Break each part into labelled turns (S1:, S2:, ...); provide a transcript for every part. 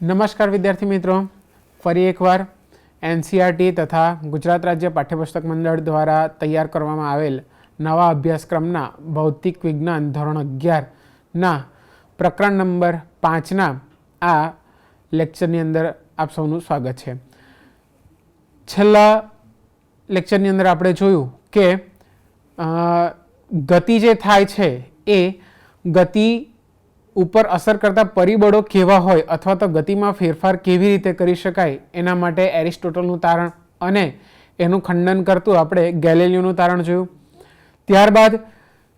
S1: નમસ્કાર વિદ્યાર્થી મિત્રો, ફરી એકવાર એનસીઆરટી તથા ગુજરાત રાજ્ય પાઠ્યપુસ્તક મંડળ દ્વારા તૈયાર કરવામાં આવેલ નવા અભ્યાસક્રમના ભૌતિક વિજ્ઞાન ધોરણ 11ના પ્રકરણ નંબર 5ના આ લેક્ચરની અંદર આપ સૌનું સ્વાગત છે. છેલ્લા લેક્ચરની અંદર આપણે જોયું કે ગતિ જે થાય છે એ ગતિ ઉપર અસર કરતા પરિબળો કેવા હોય અથવા તો ગતિમાં ફેરફાર કેવી રીતે કરી શકાય એના માટે એરિસ્ટોટલનું તારણ અને એનું ખંડન કરતું આપણે ગેલિલિયોનું તારણ જોયું. ત્યારબાદ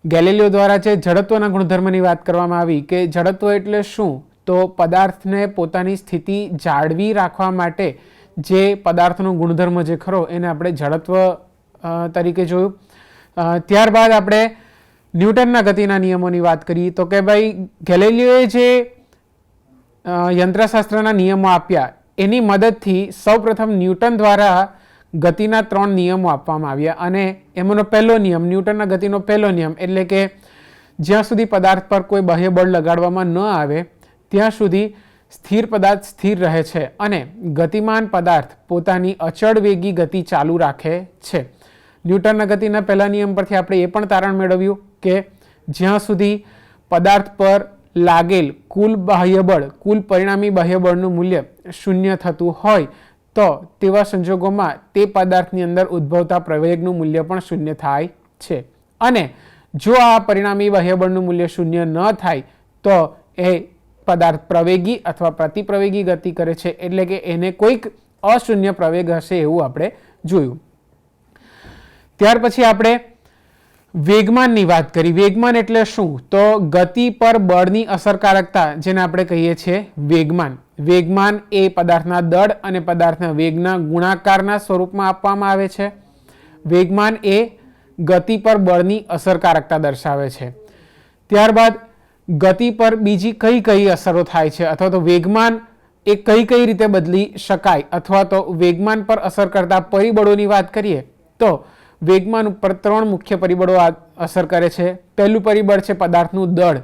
S1: ગેલિલિયો દ્વારા જે જડત્વના ગુણધર્મની વાત કરવામાં આવી કે જડત્વ એટલે શું, તો પદાર્થને પોતાની સ્થિતિ જાળવી રાખવા માટે જે પદાર્થનો ગુણધર્મ જે ખરો એને આપણે જડત્વ તરીકે જોયું. ત્યારબાદ આપણે ન્યૂટનના ગતિના નિયમોની વાત કરી તો કે ભાઈ ગેલિલિયોએ જે યંત્રશાસ્ત્રના નિયમો આપ્યા એની મદદથી સૌપ્રથમ ન્યૂટન દ્વારા ગતિના 3 નિયમો આપવામાં આવ્યા અને એમાંનો પહેલો નિયમ, ન્યૂટનના ગતિનો પહેલો નિયમ એટલે કે જ્યાં સુધી પદાર્થ પર કોઈ બાહ્ય બળ લગાડવામાં ન આવે ત્યાં સુધી સ્થિર પદાર્થ સ્થિર રહે છે અને ગતિમાન પદાર્થ પોતાની અચળ વેગી ગતિ ચાલુ રાખે છે. ન્યૂટનના ગતિના પહેલા નિયમ પરથી આપણે એ પણ તારણ મેળવ્યું કે જ્યાં સુધી પદાર્થ પર લાગેલ કુલ બાહ્યબળ, કુલ પરિણામી બાહ્યબળનું મૂલ્ય 0 થતું હોય તો તેવા સંજોગોમાં તે પદાર્થની અંદર ઉદ્ભવતા પ્રવેગનું મૂલ્ય પણ 0 થાય છે અને જો આ પરિણામી બાહ્યબળનું મૂલ્ય 0 ન થાય તો એ પદાર્થ પ્રવેગી અથવા પ્રતિપ્રવેગી ગતિ કરે છે એટલે કે એને કોઈક અશૂન્ય પ્રવેગ હશે એવું આપણે જોયું. ત્યાર પછી આપણે વેગમાનની વાત કરી. વેગમાન એટલે શું, તો ગતિ પર બળની અસરકારકતા જેને આપણે કહીએ છીએ વેગમાન. વેગમાન એ પદાર્થના દળ અને પદાર્થના વેગના ગુણાકારના સ્વરૂપમાં આપવામાં આવે છે. વેગમાન એ ગતિ પર બળની અસરકારકતા દર્શાવે છે. ત્યારબાદ ગતિ પર બીજી કઈ કઈ અસરો થાય છે અથવા તો વેગમાન એ કઈ કઈ રીતે બદલી શકાય અથવા તો વેગમાન પર અસર કરતા પરિબળોની વાત કરીએ તો વેગમાન ઉપર 3 મુખ્ય પરિબળો અસર કરે છે. પહેલું પરિબળ છે પદાર્થનું દળ.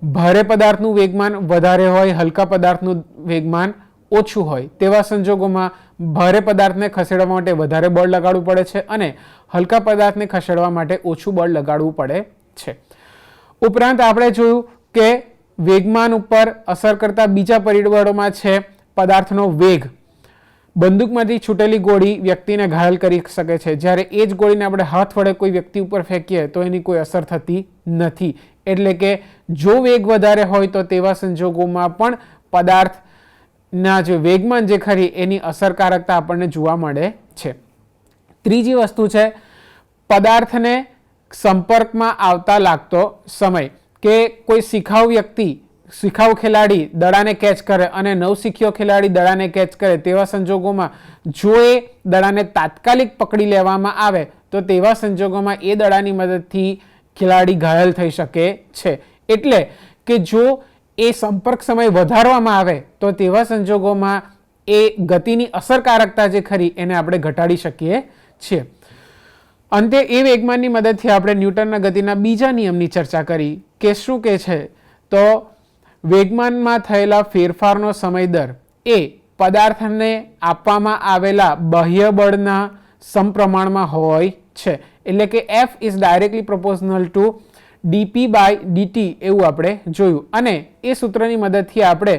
S1: ભારે પદાર્થનું વેગમાન વધારે હોય, હલકા પદાર્થનું વેગમાન ઓછું હોય તેવા સંજોગોમાં ભારે પદાર્થને ખસેડવા માટે વધારે બળ લગાડવું પડે છે અને હલકા પદાર્થને ખસેડવા માટે ઓછું બળ લગાડવું પડે છે. ઉપરાંત આપણે જોયું કે વેગમાન ઉપર અસર કરતા બીજા પરિબળોમાં છે પદાર્થનો વેગ. બંદૂકમાંથી છૂટેલી ગોળી વ્યક્તિને ઘાયલ કરી શકે છે, જ્યારે એ જ ગોળીને આપણે હાથ વડે કોઈ વ્યક્તિ ઉપર ફેંકીએ તો એની કોઈ અસર થતી નથી. એટલે કે જો વેગ વધારે હોય તો તેવા સંજોગોમાં પણ પદાર્થના જે વેગમાન જે ખરી એની અસરકારકતા આપણને જોવા મળે છે. ત્રીજી વસ્તુ છે પદાર્થને સંપર્કમાં આવતા લાગતો સમય, કે કોઈ શિખાઉ ખેલાડી દડાને કેચ કરે અને નવશીખ્યો ખેલાડી દડાને કેચ કરે તેવા સંજોગોમાં જો એ દડાને તાત્કાલિક પકડી લેવામાં આવે તો તેવા સંજોગોમાં એ દડાની મદદથી ખેલાડી ઘાયલ થઈ શકે છે. એટલે કે જો એ સંપર્ક સમય વધારવામાં આવે તો તેવા સંજોગોમાં એ ગતિની અસરકારકતા જે ખરી એને આપણે ઘટાડી શકીએ છીએ. અંતે એ વેગમાનની મદદથી આપણે ન્યૂટનના ગતિના બીજા નિયમની ચર્ચા કરી કે શું કે છે, તો વેગમાનમાં થયેલા ફેરફારનો સમય દર એ પદાર્થને આપવામાં આવેલા બાહ્ય બળના સમપ્રમાણમાં હોય છે. એટલે કે F is directly proportional two dp/dt એવું આપણે જોયું અને એ સૂત્રની મદદથી આપણે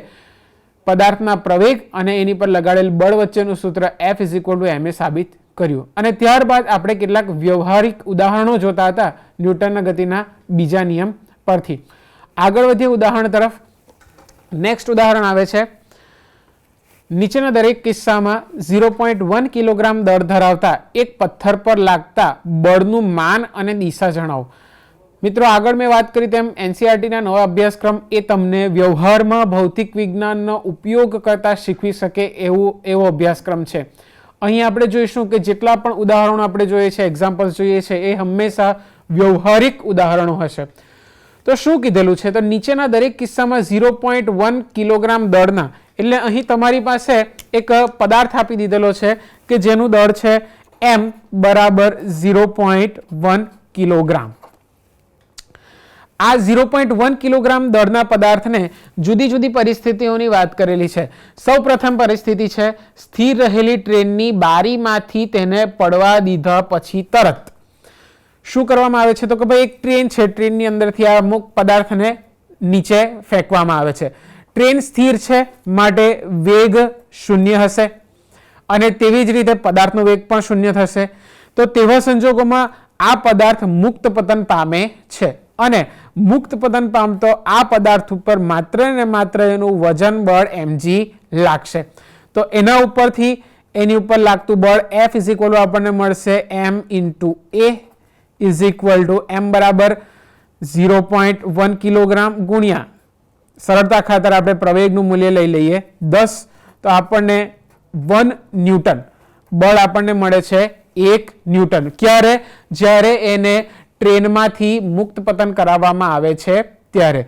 S1: પદાર્થના પ્રવેગ અને એની પર લગાડેલ બળ વચ્ચેનું સૂત્ર F = ma સાબિત કર્યું. અને ત્યારબાદ આપણે કેટલાક વ્યવહારિક ઉદાહરણો જોતા હતા ન્યૂટનના ગતિના બીજા નિયમ પરથી. આગળ વધીએ ઉદાહરણ તરફ. નેક્સ્ટ ઉદાહરણ આવે છે, નીચેના દરેક કિસ્સામાં 0.1 કિલોગ્રામ દળ ધરાવતા એક પથ્થર પર લાગતા બળનું માન અને દિશા જણાવો. મિત્રો, આગળ મેં વાત કરી તેમ એનસીઆરટીના નવા અભ્યાસક્રમ એ તમને વ્યવહારમાં ભૌતિક વિજ્ઞાનનો ઉપયોગ કરતા શીખવી શકે એવો અભ્યાસક્રમ છે. અહીં આપણે જોઈશું કે જેટલા પણ ઉદાહરણો આપણે જોઈએ છે, એક્ઝામ્પલ્સ જોઈએ છે, એ હંમેશા વ્યવહારિક ઉદાહરણો હશે. તો શું કીધેલું છે, તો નીચેના દરેક કિસ્સામાં 0.1 કિલોગ્રામ દળના, એટલે અહીં તમારી પાસે એક પદાર્થ આપી દીધેલો છે કે જેનું દળ છે m = 0.1 કિલોગ્રામ. આ 0.1 કિલોગ્રામ દળના પદાર્થને જુદી જુદી પરિસ્થિતિઓની વાત કરેલી છે. સૌ પ્રથમ પરિસ્થિતિ છે સ્થિર રહેલી ટ્રેનની બારીમાંથી તેને પડવા દીધા પછી તરત શું કરવામાં આવે છે? તો કે ભાઈ એક ટ્રેન છે, ટ્રેનની અંદરથી આ અમુક પદાર્થને નીચે ફેંકવામાં આવે છે. ટ્રેન સ્થિર છે માટે વેગ 0 હશે અને તેવી જ રીતે પદાર્થનો વેગ પણ 0 થશે. તો તેવા સંજોગોમાં આ પદાર્થ મુક્ત પતન પામે છે અને મુક્ત પતન પામતો આ પદાર્થ ઉપર માત્ર ને માત્ર એનું વજન બળ mg લાગશે. તો એના ઉપરથી એની ઉપર લાગતું બળ F આપણને મળશે m × A m બરાબર 0.1 કિલોગ્રામ ગુણ્યા સરળતા ખાતર આપણે પ્રવેગનું મૂલ્ય લઈ લઈએ 10, તો આપણને 1 ન્યૂટન બળ આપણને મળે છે 1 ન્યૂટન. ક્યારે? જ્યારે એને ટ્રેનમાંથી મુક્ત પતન કરાવવામાં આવે છે ત્યારે.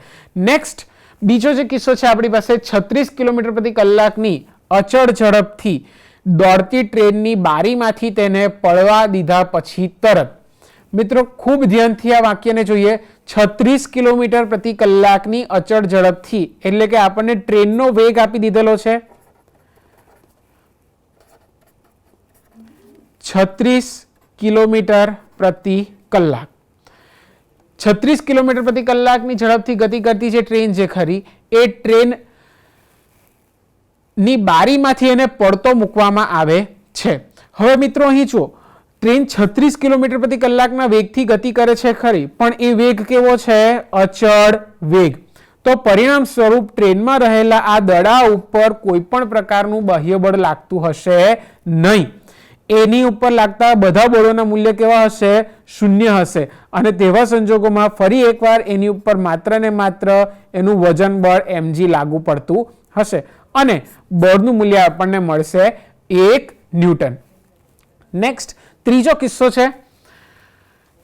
S1: નેક્સ્ટ બીજો જે કિસ્સો છે આપણી પાસે 36 કિલોમીટર પ્રતિ કલાકની અચળ ઝડપથી દોડતી ટ્રેનની બારીમાંથી તેને પડવા દીધા પછી તરત. મિત્રો ખૂબ ધ્યાનથી આ વાક્યને જોઈએ. 36 કિલોમીટર પ્રતિ કલાકની અચળ ઝડપથી એટલે કે આપણને ટ્રેનનો વેગ આપી દીધેલો છે 36 કિલોમીટર પ્રતિ કલાક. 36 કિલોમીટર પ્રતિ કલાકની ઝડપથી ગતિ કરતી જે ટ્રેન છે ખરી એ ટ્રેન ની બારીમાંથી એને પડતો મૂકવામાં આવે છે. હવે મિત્રો અહીં જુઓ, ટ્રેન 36 કિલોમીટર પ્રતિ કલાકના વેગથી ગતિ કરે છે ખરી, પણ એ વેગ કેવો છે? અચળ વેગ. તો પરિણામ સ્વરૂપ ટ્રેનમાં રહેલા આ દડા ઉપર કોઈ પણ પ્રકારનું બાહ્ય બળ લાગતું હશે નહીં. એની ઉપર લાગતા બધા બળોના મૂલ્ય કેવા હશે? 0 હશે. અને તેવા સંજોગોમાં ફરી એકવાર એની ઉપર માત્ર ને માત્ર એનું વજન બળ mg લાગુ પડતું હશે અને બળનું મૂલ્ય આપણને મળશે 1 ન્યૂટન. નેક્સ્ટ ત્રીજો કિસ્સો છે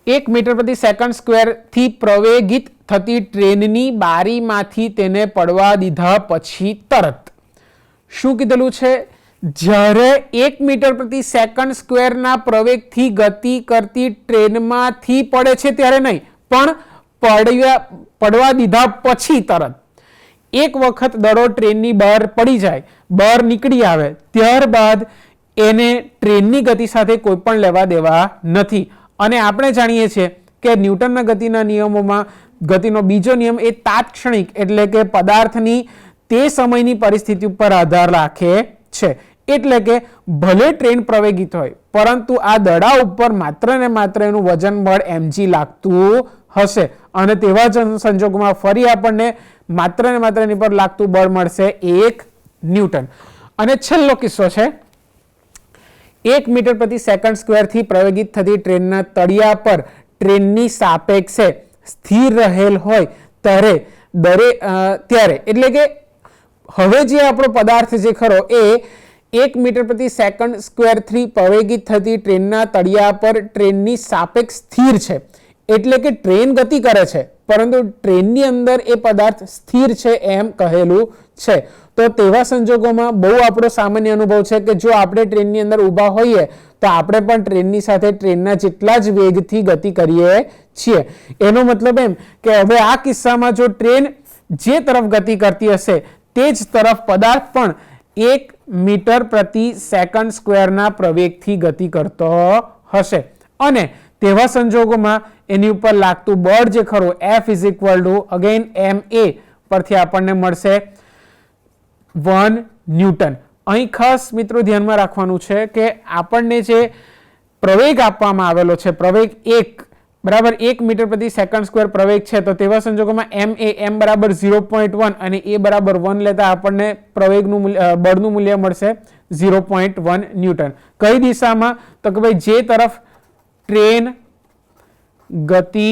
S1: 1 મીટર પ્રતિ સેકન્ડ સ્ક્વેર થી પ્રવેગિત થતી ટ્રેનની બારીમાંથી તેને પડવા દીધા પછી તરત. શું કીધેલું છે? જ્યારે 1 મીટર પ્રતિ સેકન્ડ સ્ક્વેરના પ્રવેગથી ગતિ કરતી ટ્રેનમાંથી પડે છે ત્યારે નહીં, પણ પડવા દીધા પછી તરત. એક વખત દડો ટ્રેનની બહાર પડી જાય, બહાર નીકળી આવે, ત્યારબાદ એને ટ્રેનની ગતિ સાથે કોઈ પણ લેવા દેવા નથી. અને આપણે જાણીએ છીએ કે ન્યૂટનના ગતિના નિયમોમાં ગતિનો બીજો નિયમ એ તાત્ક્ષણિક એટલે કે પદાર્થની તે સમયની પરિસ્થિતિ ઉપર આધાર રાખે છે. એટલે કે ભલે ટ્રેન પ્રવેગિત હોય પરંતુ આ દડા ઉપર માત્ર ને માત્ર એનું વજન બળ mg લાગતું હશે અને તેવા સંજોગોમાં ફરી આપણને માત્ર ને માત્ર એની પર લાગતું બળ મળશે 1 ન્યૂટન. અને છેલ્લો કિસ્સો છે 1 મીટર પ્રતિ સેકન્ડ સ્ક્વેરથી પ્રવેગિત થતી ટ્રેનના તળિયા પર ટ્રેનની સાપેક્ષે સ્થિર રહેલ હોય ત્યારે એટલે કે હવે જે આપણો પદાર્થ જે ખરો એ 1 મીટર પ્રતિ સેકન્ડ સ્ક્વેરથી પ્રવેગિત થતી ટ્રેનના તળિયા પર ટ્રેનની સાપેક્ષ સ્થિર છે. એટલે કે ટ્રેન ગતિ કરે છે પરંતુ ટ્રેનની અંદર એ પદાર્થ સ્થિર છે એમ કહેલું છે. તો તેવા સંજોગોમાં બહુ આપણો સામાન્ય અનુભવ છે કે જો આપણે ટ્રેનની અંદર ઊભા હોઈએ તો આપણે પણ ટ્રેનની સાથે ટ્રેનના જેટલા જ વેગથી ગતિ કરીએ છીએ. એનો મતલબ એમ કે હવે આ કિસ્સામાં જો ટ્રેન જે તરફ ગતિ કરતી હશે તે જ તરફ પદાર્થ પણ 1 મીટર પ્રતિ સેકન્ડ સ્ક્વેરના પ્રવેગથી ગતિ કરતો હશે અને તેવા સંજોગોમાં એની ઉપર લાગતું બળ જે ખરું F અગેન ma પરથી આપણને મળશે 1 ન્યૂટન. અહીં ખાસ મિત્રો ધ્યાનમાં રાખવાનું છે કે આપણને જે પ્રવેગ આપવામાં આવેલો છે પ્રવેગ 1 બરાબર 1 મીટર પ્રતિ સેકન્ડ સ્ક્વેર પ્રવેગ છે, તો તેવા સંજોગોમાં m બરાબર 0.1 અને a બરાબર 1 લેતા આપણને પ્રવેગનું બળનું મૂલ્ય મળશે 0.1 ન્યૂટન. કઈ દિશામાં? તો કે ભાઈ જે તરફ ટ્રેન ગતિ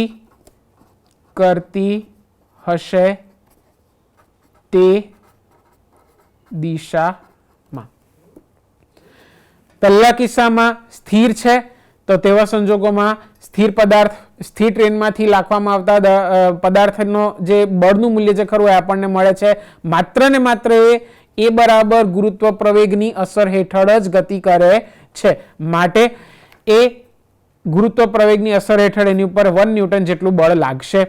S1: કરતી હશે તે દિશામાં. પહેલા કિસ્સામાં સ્થિર છે તો તેવા સંજોગોમાં સ્થિર પદાર્થ સ્થિર ટ્રેનમાંથી લાખવામાં આવતા પદાર્થનો જે બળનું મૂલ્ય જે ખરું એ આપણને મળે છે માત્ર ને માત્ર એ બરાબર ગુરુત્વ પ્રવેગની અસર હેઠળ જ ગતિ કરે છે. માટે એ ગુરુત્વ પ્રવેગની અસર હેઠળ એની ઉપર 1 ન્યૂટન જેટલું બળ લાગશે.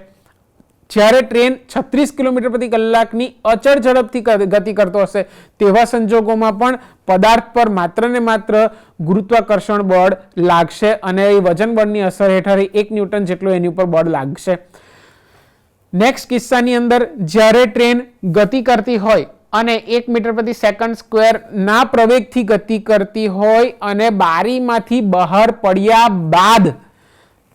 S1: જ્યારે ટ્રેન 36 કિલોમીટર પ્રતિ કલાકની અચળ ઝડપથી ગતિ કરતો હશે તેવા સંજોગોમાં પણ પદાર્થ પર માત્ર ને માત્ર ગુરુત્વાકર્ષણ બળ લાગશે અને એ વજન બળની અસર હેઠળ 1 ન્યૂટન જેટલું એની ઉપર બળ લાગશે. નેક્સ્ટ કિસ્સાની અંદર જ્યારે ટ્રેન ગતિ કરતી હોય અને 1 મીટર પ્રતિ સેકન્ડ સ્ક્વેર ના પ્રવેગથી ગતિ કરતી હોય અને બારીમાંથી બહાર પડ્યા બાદ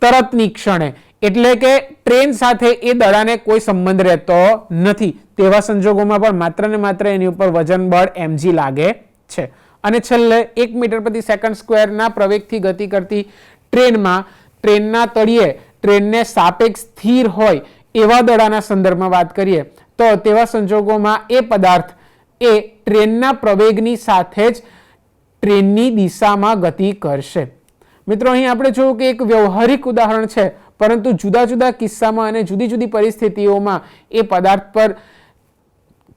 S1: તરતની ક્ષણે, એટલે કે ટ્રેન સાથે એ દડાને કોઈ સંબંધ રહેતો નથી તેવા સંજોગોમાં પણ માત્ર ને માત્ર એની ઉપર વજન બળ mg લાગે છે. અને છેલ્લે 1 મીટર પ્રતિ સેકન્ડ સ્ક્વેરના પ્રવેગથી ગતિ કરતી ટ્રેનમાં ટ્રેનના તળિયે ટ્રેનને સાપેક્ષ સ્થિર હોય એવા દડાના સંદર્ભમાં વાત કરીએ તો તેવા સંજોગોમાં એ પદાર્થ એ ટ્રેનના પ્રવેગની સાથે જ ટ્રેનની દિશામાં ગતિ કરશે. મિત્રો, અહીં આપણે જોયું કે એક વ્યવહારિક ઉદાહરણ છે, પરંતુ જુદા જુદા કિસ્સામાં અને જુદી જુદી પરિસ્થિતિઓમાં એ પદાર્થ પર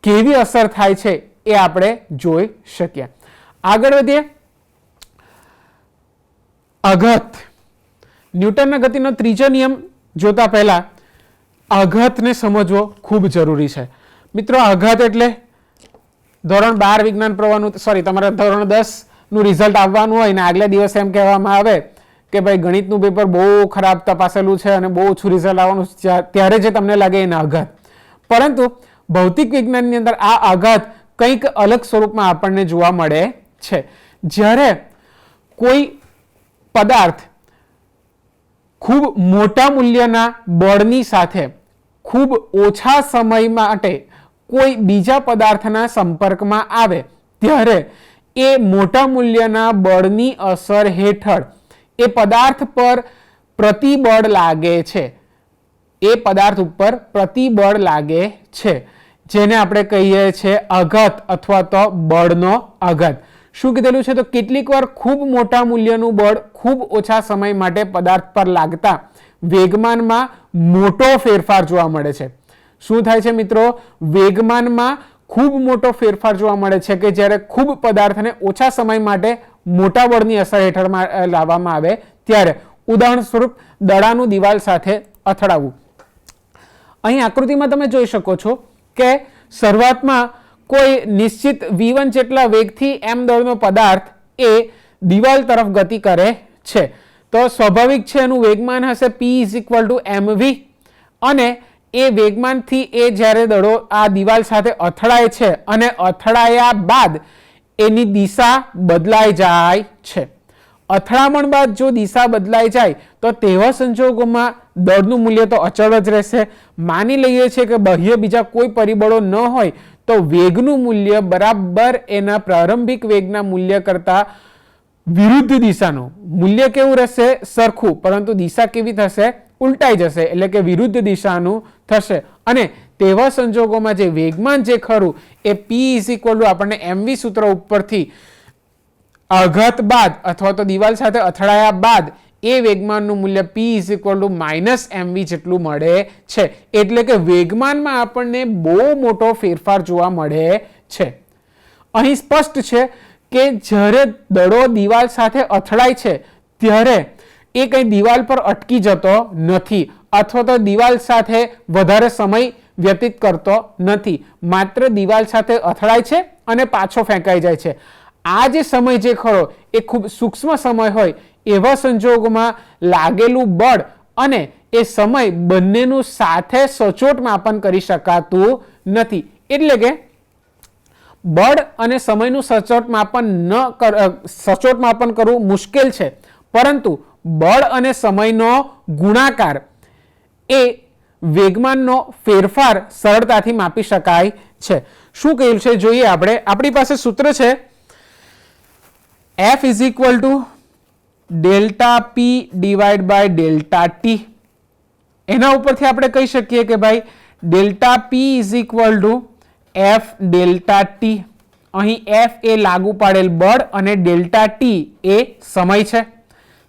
S1: કેવી અસર થાય છે એ આપણે જોઈ શકીએ. આગળ વધીએ. આઘાત. ન્યૂટનના ગતિનો ત્રીજો નિયમ જોતા પહેલા આઘાતને સમજવો ખૂબ જરૂરી છે. મિત્રો, આઘાત એટલે ધોરણ 12 વિજ્ઞાન પ્રવાહનું તમારા ધોરણ 10 નું રિઝલ્ટ આવવાનું હોય ને આગલા દિવસે એમ કહેવામાં આવે કે ભાઈ ગણિતનું પેપર બહુ ખરાબ તપાસેલું છે અને બહુ ઓછું રિઝલ્ટ આવવાનું, ત્યારે જે તમને લાગે એના આઘાત. પરંતુ ભૌતિક વિજ્ઞાનની અંદર આ આઘાત કંઈક અલગ સ્વરૂપમાં આપણને જોવા મળે છે. જ્યારે કોઈ પદાર્થ ખૂબ મોટા મૂલ્યના બળની સાથે ખૂબ ઓછા સમય માટે કોઈ બીજા પદાર્થના સંપર્કમાં આવે ત્યારે એ મોટા મૂલ્યના બળની અસર હેઠળ એ પદાર્થ પર પ્રતિબળ લાગે છે. એ પદાર્થ ઉપર પ્રતિબળ લાગે છે, જેને આપણે કહીએ છીએ આઘાત અથવા તો બળનો આઘાત. શું કીધેલું છે? તો કેટલીક વાર ખૂબ મોટા મૂલ્યનું બળ ખૂબ ઓછા સમય માટે પદાર્થ પર લાગતા વેગમાનમાં મોટો ફેરફાર જોવા મળે છે. શું થાય છે મિત્રો? વેગમાનમાં ખૂબ મોટો ફેરફાર જોવા મળે છે કે જ્યારે ખૂબ પદાર્થને ઓછા સમય માટે મોટા બળની અસર હેઠળ લાવવામાં આવે ત્યારે. ઉદાહરણ સ્વરૂપ દડાનું દિવાલ સાથે અથડાવવું. અહીં આકૃતિમાં તમે જોઈ શકો છો કે શરૂઆતમાં કોઈ નિશ્ચિત v1 જેટલા વેગથી m દળનો પદાર્થ એ દિવાલ તરફ ગતિ કરે છે. તો સ્વાભાવિક છે એનું વેગમાન હશે p = mv અને એ વેગમાનથી એ જ્યારે દડો આ દિવાલ સાથે અથડાય છે અને અથડાયા બાદ એની દિશા બદલાઈ જાય છે. અથડામણ બાદ જો દિશા બદલાઈ જાય તો તેવા સંજોગોમાં દળનું મૂલ્ય તો અચળ જ રહેશે. માની લઈએ છીએ કે બાહ્ય બીજા કોઈ પરિબળો ન હોય તો વેગનું મૂલ્ય બરાબર એના પ્રારંભિક વેગના મૂલ્ય કરતાં વિરુદ્ધ દિશાનું મૂલ્ય કેવું રહેશે? સરખું, પરંતુ દિશા કેવી થશે? ઉલટાઈ જશે, એટલે કે વિરુદ્ધ દિશાનું થશે. અને તેવા સંજોગોમાં જે વેગમાન જે ખરું એ p = આપણને mv સૂત્ર ઉપરથી આઘાત બાદ અથવા તો દિવાલ સાથે અથડાયા બાદ એ વેગમાનનું મૂલ્ય p = -mv જેટલું મળે છે. એટલે કે વેગમાનમાં આપણને બહુ મોટો ફેરફાર જોવા મળે છે. અહીં સ્પષ્ટ છે કે જ્યારે દડો દિવાલ સાથે અથડાય છે ત્યારે એ કંઈ દિવાલ પર અટકી જતો નથી અથવા તો દિવાલ સાથે વધારે સમય વ્યતીત કરતો નથી. માત્ર દિવાલ સાથે અથડાય છે અને પાછો ફેંકાઈ જાય છે. આ જે સમય જે ખરો એ ખૂબ સૂક્ષ્મ સમય હોય એવા સંજોગોમાં લાગેલું બળ અને એ સમય બંનેનું સાથે સચોટ માપન કરી શકાતું નથી. એટલે કે બળ અને સમયનું સચોટ માપન કરવું મુશ્કેલ છે, પરંતુ બળ અને સમયનો ગુણાકાર એ વેગમાનનો ફેરફાર સરળતાથી માપી શકાય છે. શું કહ્યું છે જોઈએ આપણે. આપણી પાસે સૂત્ર છે F = ΔP/ΔT. એના ઉપરથી આપણે કહી શકીએ કે ભાઈ ΔP = F ΔT. અહીં F એ લાગુ પાડેલ બળ અને ΔT એ સમય છે.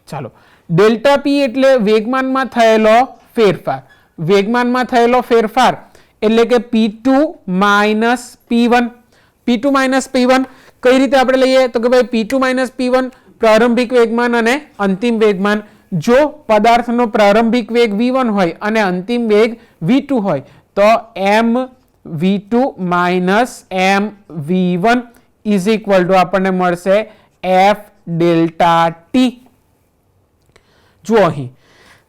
S1: ચાલો, ΔP એટલે વેગમાનમાં થયેલો ફેરફાર. વેગમાનમાં થયેલો ફેરફાર એટલે કે P2 - P1. P2 - P1 કઈ રીતે આપણે લઈએ? તો કે ભાઈ P2 - P1 પ્રારંભિક વેગમાન અને અંતિમ વેગમાન. જો પદાર્થનો પ્રારંભિક વેગ v1 હોય અને અંતિમ વેગ v2 હોય તો mv2 minus mv1 is equal two આપણને મળશે f ડેલ્ટા ટી. જુઓ અહીં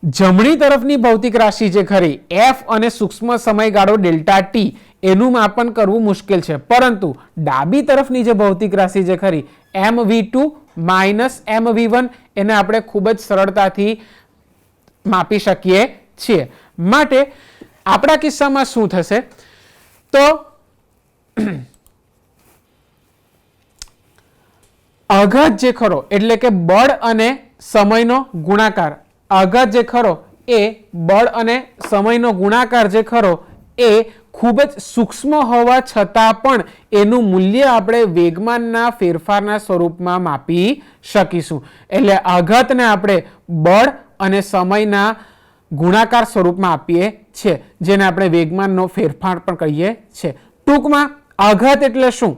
S1: જમણી તરફની ભૌતિક રાશિ જે ખરી f અને સૂક્ષ્મ સમયગાળો ડેલ્ટા ટી એનું માપન કરવું મુશ્કેલ છે, પરંતુ ડાબી તરફની જે ભૌતિક રાશિ જે ખરી mv2 માઇનસ mv1 એને આપણે ખૂબ જ સરળતાથી માપી શકીએ છીએ. માટે આપણા કિસ્સામાં શું થશે તો આઘાત જે ખરો એટલે કે બળ અને સમયનો ગુણાકાર, આઘાત જે ખરો એ બળ અને સમયનો ગુણાકાર જે ખરો એ ખૂબ જ સૂક્ષ્મ હોવા છતાં પણ એનું મૂલ્ય આપણે વેગમાનના ફેરફારના સ્વરૂપમાં માપી શકીશું. એટલે આઘાતને આપણે બળ અને સમયના ગુણાકાર સ્વરૂપમાં આપીએ છીએ, જેને આપણે વેગમાનનો ફેરફાર પણ કહીએ છીએ. ટૂંકમાં આઘાત એટલે શું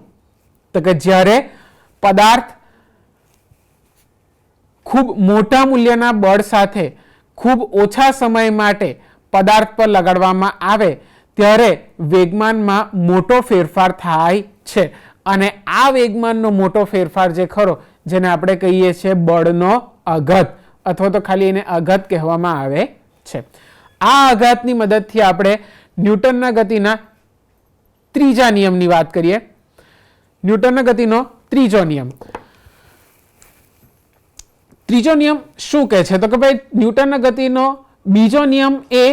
S1: તો કે જ્યારે પદાર્થ ખૂબ મોટા મૂલ્યના બળ સાથે ખૂબ ઓછા સમય માટે પદાર્થ પર લગાડવામાં આવે ત્યારે વેગમાનમાં મોટો ફેરફાર થાય છે, અને આ વેગમાનનો મોટો ફેરફાર જે ખરો જેને આપણે કહીએ છીએ બળનો આઘાત અથવા તો ખાલી એને આઘાત કહેવામાં આવે છે. આ આઘાતની મદદથી આપણે ન્યૂટનના ગતિના ત્રીજા નિયમની વાત કરીએ. ન્યૂટનના ગતિનો ત્રીજો નિયમ. ત્રીજો નિયમ શું કહે છે તો કે ભાઈ ન્યૂટનના ગતિનો બીજો નિયમ એ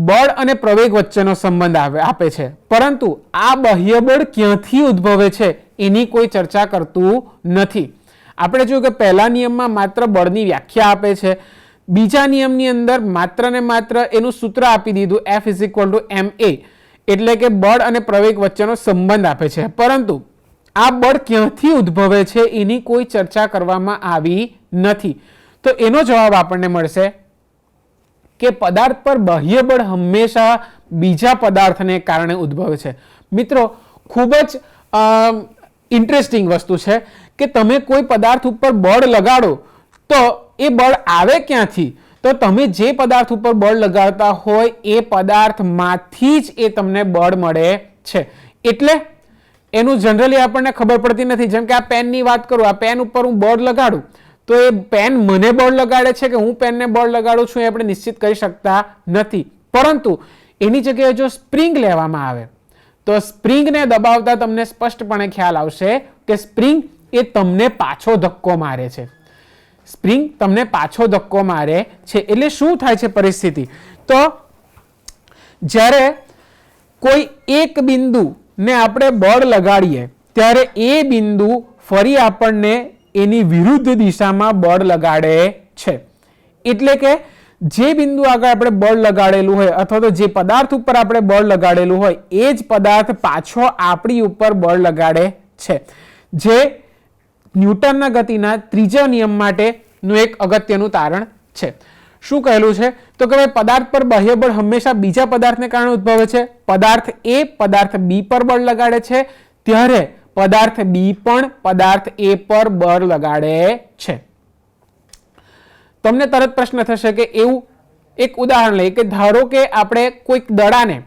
S1: બળ અને પ્રવેગ વચ્ચેનો સંબંધ આપે છે, પરંતુ આ બાહ્ય બળ ક્યાંથી ઉદ્ભવે છે એની કોઈ ચર્ચા કરતું નથી. આપણે જોયું કે પહેલા નિયમમાં માત્ર બળની વ્યાખ્યા આપે છે, બીજા નિયમની અંદર માત્ર ને માત્ર એનું સૂત્ર આપી દીધું F is equal two ma, એટલે કે બળ અને પ્રવેગ વચ્ચેનો સંબંધ આપે છે, પરંતુ આ બળ ક્યાંથી ઉદ્ભવે છે એની કોઈ ચર્ચા કરવામાં આવી નથી. તો એનો જવાબ આપણને મળશે કે પદાર્થ પર બાહ્ય બળ હંમેશા બીજા પદાર્થને કારણે ઉદ્ભવે છે. મિત્રો ખૂબ જ ઇન્ટરેસ્ટિંગ વસ્તુ છે કે તમે કોઈ પદાર્થ ઉપર બળ લગાડો તો એ બળ આવે ક્યાંથી તો તમે જે પદાર્થ ઉપર બળ લગાડતા હોય એ પદાર્થમાંથી જ એ તમને બળ મળે છે. એટલે એનું જનરલી આપણને ખબર પડતી નથી. જેમ કે આ પેનની વાત કરું, આ પેન ઉપર હું બળ લગાડું તો એ પેન મને બળ લગાડે છે કે હું પેનને બળ લગાડું છું એ આપણે નિશ્ચિત કરી શકતા નથી. પરંતુ એની જગ્યાએ જો સ્પ્રિંગ લેવામાં આવે તો સ્પ્રિંગને દબાવતા તમને સ્પષ્ટપણે ખ્યાલ આવશે કે સ્પ્રિંગ એ તમને પાછો ધક્કો મારે છે. સ્પ્રિંગ તમને પાછો ધક્કો મારે છે. એટલે શું થાય છે પરિસ્થિતિ તો જ્યારે કોઈ એક બિંદુને આપણે બળ લગાડીએ ત્યારે એ બિંદુ ફરી આપણને એની વિરુદ્ધ દિશામાં બળ લગાડે છે. એટલે કે જે બિંદુ આગળ આપણે બળ લગાડેલું હોય અથવા તો જે પદાર્થ ઉપર આપણે બળ લગાડેલું હોય એ જ પદાર્થ પાછો આપણી ઉપર બળ લગાડે છે, જે ન્યૂટનના ગતિના ત્રીજા નિયમ માટેનું એક અગત્યનું તારણ છે. શું કહેલું છે તો કે પદાર્થ પર બાહ્ય બળ હંમેશા બીજા પદાર્થને કારણે ઉદ્ભવે છે. પદાર્થ એ પદાર્થ બી પર બળ લગાડે છે ત્યારે પદાર્થ બી પણ પદાર્થ એ પર બળ લગાડે છે. તમને તરત પ્રશ્ન થશે કે એવું એક ઉદાહરણ લઈએ કે ધારો કે આપણે કોઈક દડાને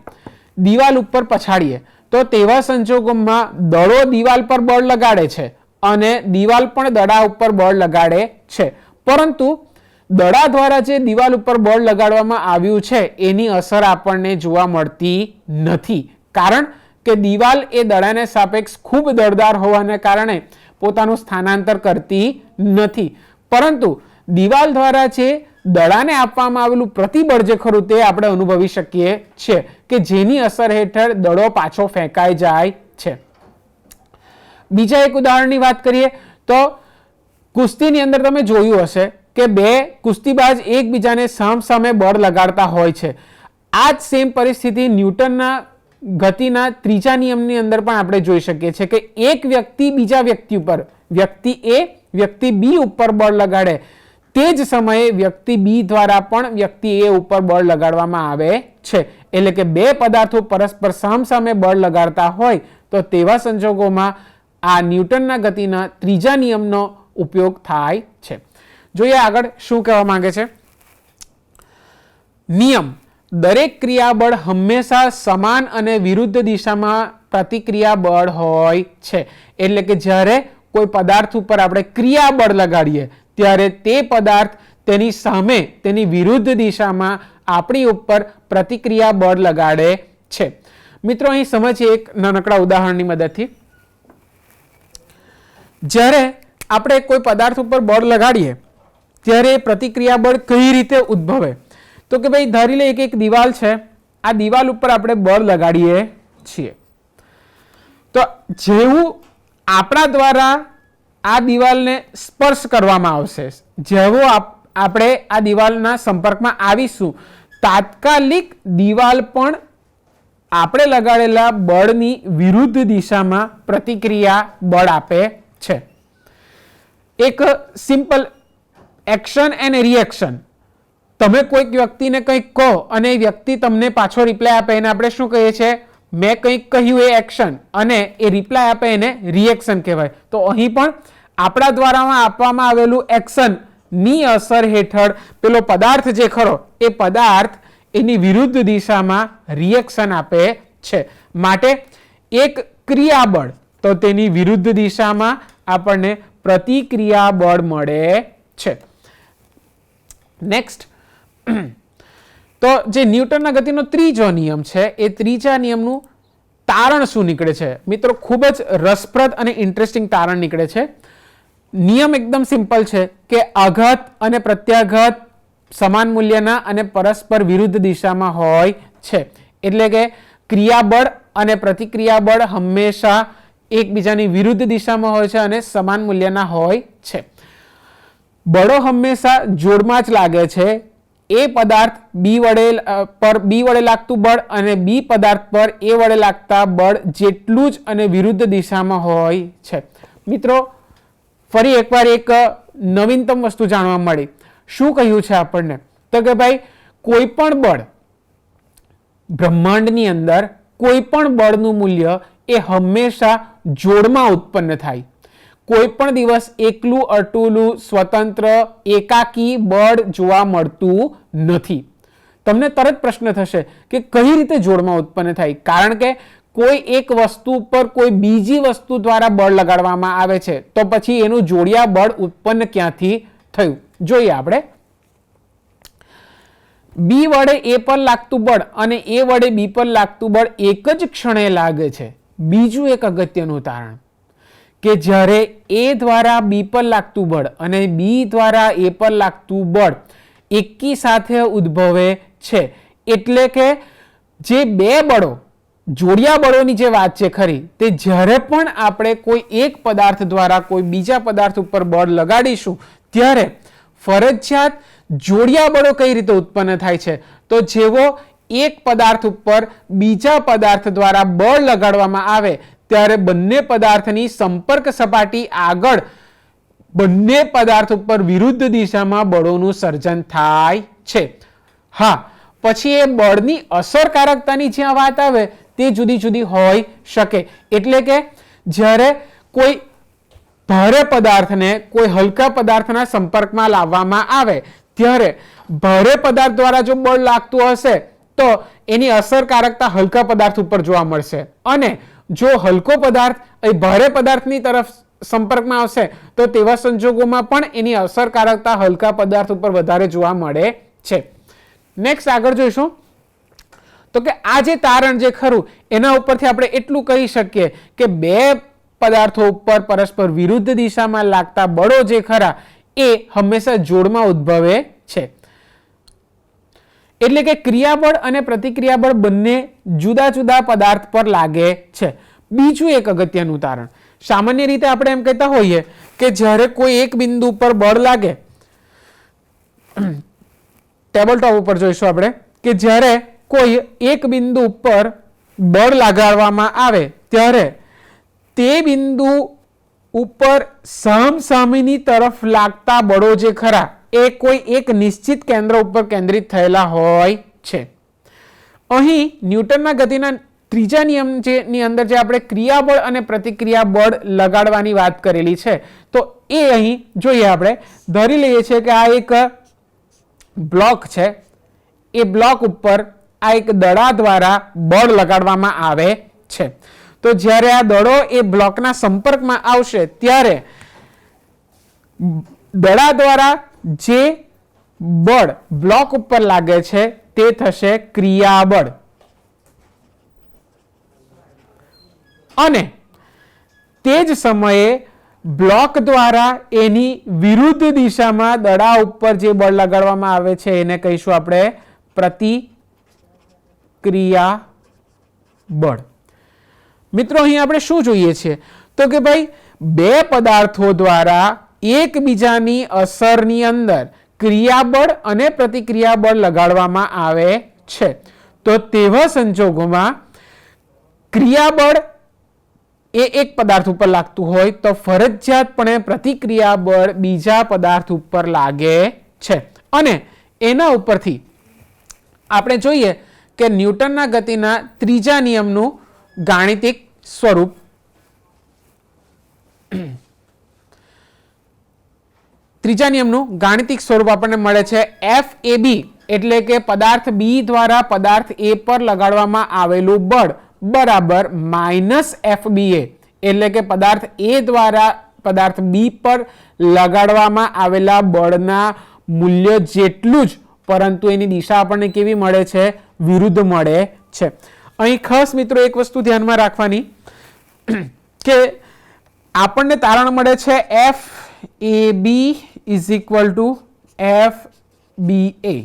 S1: દિવાલ ઉપર પછાડીએ તો તેવા સંજોગોમાં દડો દિવાલ પર બળ લગાડે છે અને દિવાલ પણ દડા ઉપર બળ લગાડે છે, પરંતુ દડા દ્વારા જે દિવાલ ઉપર બળ લગાડવામાં આવ્યું છે એની અસર આપણને જોવા મળતી નથી, કારણ કે દિવાલ એ દડાને સાપેક્ષ ખૂબ દળદાર હોવાને કારણે પોતાનું સ્થાનાંતર કરતી નથી. પરંતુ દિવાલ દ્વારા જે દડાને આપવામાં આવેલું પ્રતિબળ જે ખરું તે આપણે અનુભવી શકીએ છીએ કે જેની અસર હેઠળ દડો પાછો ફેંકાઈ જાય છે. બીજા એક ઉદાહરણની વાત કરીએ તો કુસ્તીની અંદર તમે જોયું હશે કે બે કુસ્તીબાજ એકબીજાને સામસામે બળ લગાડતા હોય છે. આ જ સેમ પરિસ્થિતિ ન્યૂટનના ગતિના ત્રીજા નિયમની અંદર પણ આપણે જોઈ શકીએ છીએ કે એક વ્યક્તિ બીજા વ્યક્તિ ઉપર, વ્યક્તિ એ વ્યક્તિ બી ઉપર બળ લગાડે તે જ સમયે વ્યક્તિ બી દ્વારા પણ વ્યક્તિ એ ઉપર બળ લગાડવામાં આવે છે. એટલે કે બે પદાર્થો પરસ્પર સામસામે બળ લગાડતા હોય તો તેવા સંજોગોમાં આ ન્યૂટનના ગતિના ત્રીજા નિયમનો ઉપયોગ થાય છે. જોઈએ આગળ શું કહેવા માંગે છે. નિયમ દરેક ક્રિયાબળ હંમેશા સમાન અને વિરુદ્ધ દિશામાં પ્રતિક્રિયા બળ હોય છે. એટલે કે જ્યારે કોઈ પદાર્થ ઉપર આપણે ક્રિયાબળ લગાડીએ ત્યારે તે પદાર્થ તેની સામે તેની વિરુદ્ધ દિશામાં આપણી ઉપર પ્રતિક્રિયા બળ લગાડે છે. મિત્રો અહીં સમજીએ એક નાનકડા ઉદાહરણની મદદથી. જ્યારે આપણે કોઈ પદાર્થ ઉપર બળ લગાડીએ ત્યારે પ્રતિક્રિયા બળ કઈ રીતે ઉદ્ભવે? તો કે ભાઈ ધારી લે એક દિવાલ છે, આ દિવાલ ઉપર આપણે બળ લગાડીએ છીએ. તો જેવું આપણા દ્વારા આ દિવાલને સ્પર્શ કરવામાં આવશે, જેવો આપણે આ દિવાલના સંપર્કમાં આવીશું, તાત્કાલિક દિવાલ પણ આપણે લગાડેલા બળની વિરુદ્ધ દિશામાં પ્રતિક્રિયા બળ આપે છે. એક સિમ્પલ એક્શન એન્ડ રિએક્શન. તમે કોઈક વ્યક્તિને કંઈક કહો અને એ વ્યક્તિ તમને પાછો રિપ્લાય આપે, એને આપણે શું કહીએ છીએ? મેં કંઈક કહ્યું એ એક્શન, અને એ રિપ્લાય આપે એને રિએક્શન કહેવાય. તો અહીં પણ આપણા દ્વારા આપવામાં આવેલું એક્શન ની અસર હેઠળ પેલો પદાર્થ જે ખરો એ પદાર્થ એની વિરુદ્ધ દિશામાં રિએક્શન આપે છે. માટે એક ક્રિયાબળ તો તેની વિરુદ્ધ દિશામાં આપણને પ્રતિક્રિયા બળ મળે છે. નેક્સ્ટ, તો જે ન્યૂટનના ગતિનો ત્રીજો નિયમ છે એ ત્રીજા નિયમનું તારણ શું નીકળે છે? મિત્રો ખૂબ જ રસપ્રદ અને ઇન્ટરેસ્ટિંગ તારણ નીકળે છે. નિયમ એકદમ સિમ્પલ છે કે આઘાત અને પ્રત્યાઘાત સમાન મૂલ્યના અને પરસ્પર વિરુદ્ધ દિશામાં હોય છે. એટલે કે ક્રિયાબળ અને પ્રતિક્રિયા બળ હંમેશા એકબીજાની વિરુદ્ધ દિશામાં હોય છે અને સમાન મૂલ્યના હોય છે. બળો હંમેશા જોડમાં જ લાગે છે. એ પદાર્થ બી વડે લાગતું બળ અને બી પદાર્થ પર એ વડે લાગતા બળ જેટલું જ અને વિરુદ્ધ દિશામાં હોય છે. મિત્રો ફરી એકવાર એક નવીનતમ વસ્તુ જાણવા મળી. શું કહ્યું છે આપણને? તો કે ભાઈ કોઈ પણ બળ બ્રહ્માંડની અંદર કોઈ પણ બળનું મૂલ્ય એ હંમેશા જોડમાં ઉત્પન્ન થાય. કોઈ પણ દિવસ એકલું અટુલું સ્વતંત્ર એકાકી બળ જોવા મળતું નથી. તમને તરત પ્રશ્ન થશે કે કઈ રીતે જોડમાં ઉત્પન્ન થાય? કારણ કે કોઈ એક વસ્તુ પર કોઈ બીજી વસ્તુ દ્વારા બળ લગાડવામાં આવે છે, તો પછી એનું જોડિયા બળ ઉત્પન્ન ક્યાંથી થયું? જોઈએ આપણે. બી વડે એ પર લાગતું બળ અને એ વડે બી પર લાગતું બળ એક જ ક્ષણે લાગે છે. બીજું એક અગત્યનું તારણ કે જ્યારે એ દ્વારા બી પર લાગતું બળ અને બી દ્વારા એ પર લાગતું બળ એકી સાથે ઉદ્ભવે છે. એટલે કે જે બે બળો જોડિયા બળોની જે વાત છે ખરી, તે જ્યારે પણ આપણે કોઈ એક પદાર્થ દ્વારા કોઈ બીજા પદાર્થ ઉપર બળ લગાડીશું ત્યારે ફરજિયાત જોડિયા બળો કઈ રીતે ઉત્પન્ન થાય છે? તો જેવો એક પદાર્થ ઉપર બીજા પદાર્થ દ્વારા બળ લગાડવામાં આવે ત્યારે બંને પદાર્થની સંપર્ક સપાટી આગળ બંને પદાર્થ ઉપર વિરુદ્ધ દિશામાં બળોનું સર્જન થાય છે. હા, પછી એ બળની અસરકારકતાની જ્યાં વાત આવે તે જુદી જુદી હોઈ શકે. એટલે કે જ્યારે કોઈ ભારે પદાર્થને કોઈ હલકા પદાર્થના સંપર્કમાં લાવવામાં આવે ત્યારે ભારે પદાર્થ દ્વારા જો બળ લાગતું હશે તો એની અસરકારકતા હલકા પદાર્થ ઉપર જોવા મળશે, અને જો હલકો પદાર્થ એ ભારે પદાર્થની તરફ સંપર્કમાં આવશે તો તેવા સંજોગોમાં પણ એની અસરકારકતા હલકા પદાર્થ ઉપર વધારે જોવા મળે છે. નેક્સ્ટ આગળ જોઈશું તો કે આ જે તારણ જે ખરું એના ઉપરથી આપણે એટલું કહી શકીએ કે બે પદાર્થો ઉપર પરસ્પર વિરુદ્ધ દિશામાં લાગતા બળો જે ખરા એ હંમેશા જોડમાં ઉદ્ભવે છે. એટલે કે ક્રિયાબળ અને પ્રતિક્રિયાબળ બંને જુદા જુદા પદાર્થ પર લાગે છે. બીજું એક અગત્યનું તારણ, સામાન્ય રીતે આપણે એમ કહેતા હોઈએ કે જ્યારે કોઈ એક બિંદુ પર બળ લાગે, ટેબલ ટોપ ઉપર જોઈશું આપણે કે જ્યારે કોઈ એક બિંદુ ઉપર બળ લગાડવામાં આવે ત્યારે તે બિંદુ ઉપર સામસામેની તરફ લાગતા બળો જે ખરા એ કોઈ એક નિશ્ચિત કેન્દ્ર ઉપર કેન્દ્રિત થયેલા હોય છે. અહીં ન્યૂટનના ગતિના ત્રીજા નિયમની અંદર જે આપણે ક્રિયાબળ અને પ્રતિક્રિયા બળ લગાડવાની વાત કરેલી છે, તો એ અહીં જોઈએ. આપણે ધરી લઈએ છીએ કે આ એક બ્લોક છે, એ બ્લોક ઉપર આ એક દડા દ્વારા બળ લગાડવામાં આવે છે. તો જ્યારે આ દડો એ બ્લોકના સંપર્કમાં આવશે ત્યારે દડા દ્વારા જે બળ બ્લોક ઉપર લાગે છે તે થશે ક્રિયાબળ. અને તે જ સમયે બ્લોક દ્વારા એની વિરુદ્ધ દિશામાં દડા ઉપર જે બળ લગાડવામાં આવે છે એને કહીશું આપણે પ્રતિક્રિયા બળ. મિત્રો અહીં આપણે શું જોઈએ છીએ તો કે ભાઈ બે પદાર્થો દ્વારા એકબીજાની અસરની અંદર ક્રિયાબળ અને પ્રતિક્રિયાબળ લગાડવામાં આવે છે. તો તેવા સંજોગોમાં ક્રિયાબળ એ એક પદાર્થ ઉપર લાગતું હોય તો ફરજિયાતપણે પ્રતિક્રિયા બળ બીજા પદાર્થ ઉપર લાગે છે. અને એના ઉપરથી આપણે જોઈએ કે ન્યૂટનના ગતિના ત્રીજા નિયમનું ગાણિતિક સ્વરૂપ આપણને મળે છે. FAB એટલે કે પદાર્થ બી દ્વારા પદાર્થ એ પર લગાડવામાં આવેલું બળ બરાબર -FBA એટલે કે પદાર્થ એ દ્વારા પદાર્થ બી પર લગાડવામાં આવેલા બળના મૂલ્ય જેટલું જ, પરંતુ એની દિશા આપણને કેવી મળે છે? વિરુદ્ધ મળે છે. અહીં ખાસ મિત્રો એક વસ્તુ ધ્યાનમાં રાખવાની કે આપણને તારણ મળે છે FAB = FBA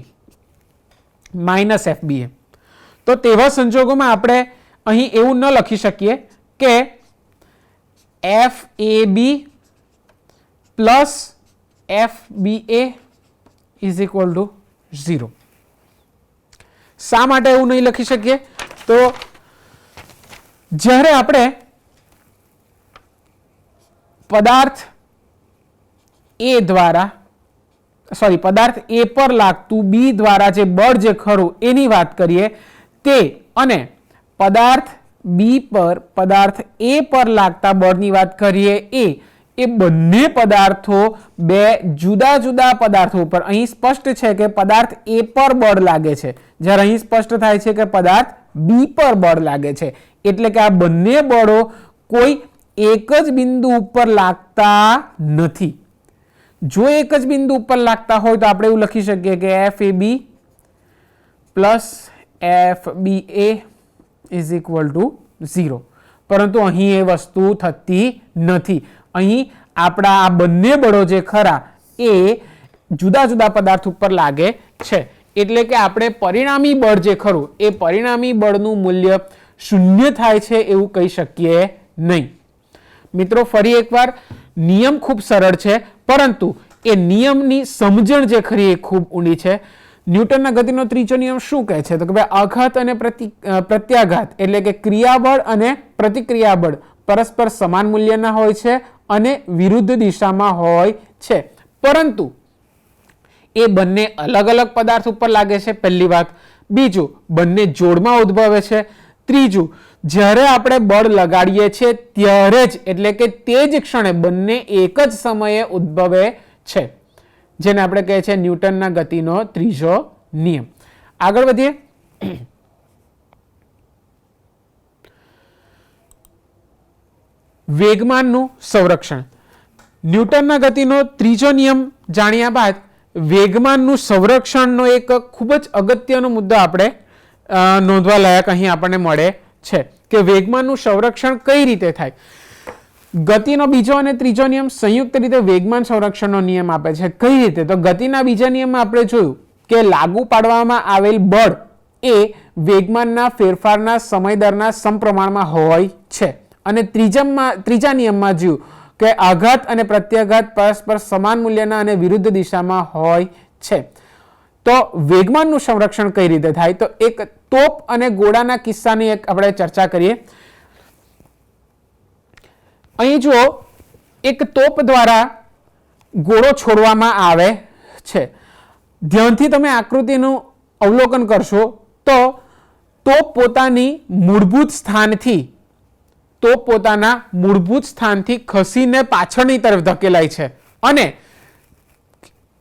S1: -FBA. તો તેવા સંજોગોમાં આપણે અહીં એવું ન લખી શકીએ કે FAB + FBA = 0. શા માટે એવું નહીં લખી શકીએ? તો જ્યારે આપણે પદાર્થ એ પર લાગતું બી દ્વારા જે બળ જે ખરું એની વાત કરીએ તે, અને પદાર્થ બી પર પદાર્થ એ પર લાગતા બળની વાત કરીએ એ બંને પદાર્થો બે જુદા જુદા પદાર્થો ઉપર, અહીં સ્પષ્ટ છે કે પદાર્થ એ પર બળ લાગે છે, જ્યારે અહીં સ્પષ્ટ થાય છે કે પદાર્થ બી પર બળ લાગે છે. એટલે કે આ બંને બળો કોઈ એક જ બિંદુ ઉપર લાગતા નથી. જો એક જ બિંદુ ઉપર લાગતા હોય તો આપણે એવું લખી શકીએ કે FAB + FBA = 0. પરંતુ અહીં એ વસ્તુ થતી નથી. અહીં આપણા આ બંને બળો જે ખરા એ જુદા જુદા પદાર્થ ઉપર લાગે છે. એટલે કે આપણે પરિણામી બળ જે ખરું એ પરિણામી બળનું મૂલ્ય 0 થાય છે એવું કહી શકીએ નહીં. મિત્રો ફરી એકવાર, નિયમ ખૂબ સરળ છે, પરંતુ એ નિયમની સમજણ જે ખરી એ ખૂબ ઊંડી છે. ન્યૂટનના ગતિનો ત્રીજો નિયમ શું કહે છે? તો કે ભાઈ આઘાત અને પ્રત્યાઘાત એટલે કે ક્રિયાબળ અને પ્રતિક્રિયાબળ પરસ્પર સમાન મૂલ્યના હોય છે અને વિરુદ્ધ દિશામાં હોય છે, પરંતુ એ બંને અલગ અલગ પદાર્થ ઉપર લાગે છે, પહેલી વાત. બીજું, બંને જોડમાં ઉદ્ભવે છે. ત્રીજું, જ્યારે આપણે બળ લગાડીએ છીએ ત્યારે જ એટલે કે તે જ ક્ષણે બંને એક જ સમયે ઉદ્ભવે છે, જેને આપણે કહે છે ન્યૂટનના ગતિનો ત્રીજો નિયમ. આગળ વધીએ. વેગમાનનું સંરક્ષણ. ન્યૂટનના ગતિનો ત્રીજો નિયમ જાણ્યા બાદ વેગમાનનું સંરક્ષણનો એક ખૂબ જ અગત્યનો મુદ્દો આપણે નોંધવા લાયક અહીં આપણને મળે છે કે વેગમાનનું સંરક્ષણ કઈ રીતે થાય. ગતિનો બીજો અને ત્રીજો નિયમ સંયુક્ત રીતે વેગમાન સંરક્ષણનો નિયમ આપે છે. કઈ રીતે? તો ગતિના બીજા નિયમમાં આપણે જોયું કે લાગુ પાડવામાં આવેલ બળ એ વેગમાનના ફેરફારના સમય દરના સમપ્રમાણમાં હોય છે. અને ત્રીજા નિયમમાં જોયું કે આઘાત અને પ્રત્યાઘાત પરસ્પર સમાન મૂલ્યના અને વિરુદ્ધ દિશામાં હોય છે. તો વેગમાનનું સંરક્ષણ કઈ રીતે થાય? તો એક તોપ અને ગોળાના કિસ્સાની એક આપણે ચર્ચા કરીએ. અહીં જુઓ, એક તોપ દ્વારા ગોળો છોડવામાં આવે છે. ધ્યાનથી તમે આકૃતિનું અવલોકન કરશો તો તોપ પોતાના મૂળભૂત સ્થાનથી ખસીને પાછળની તરફ ધકેલાય છે અને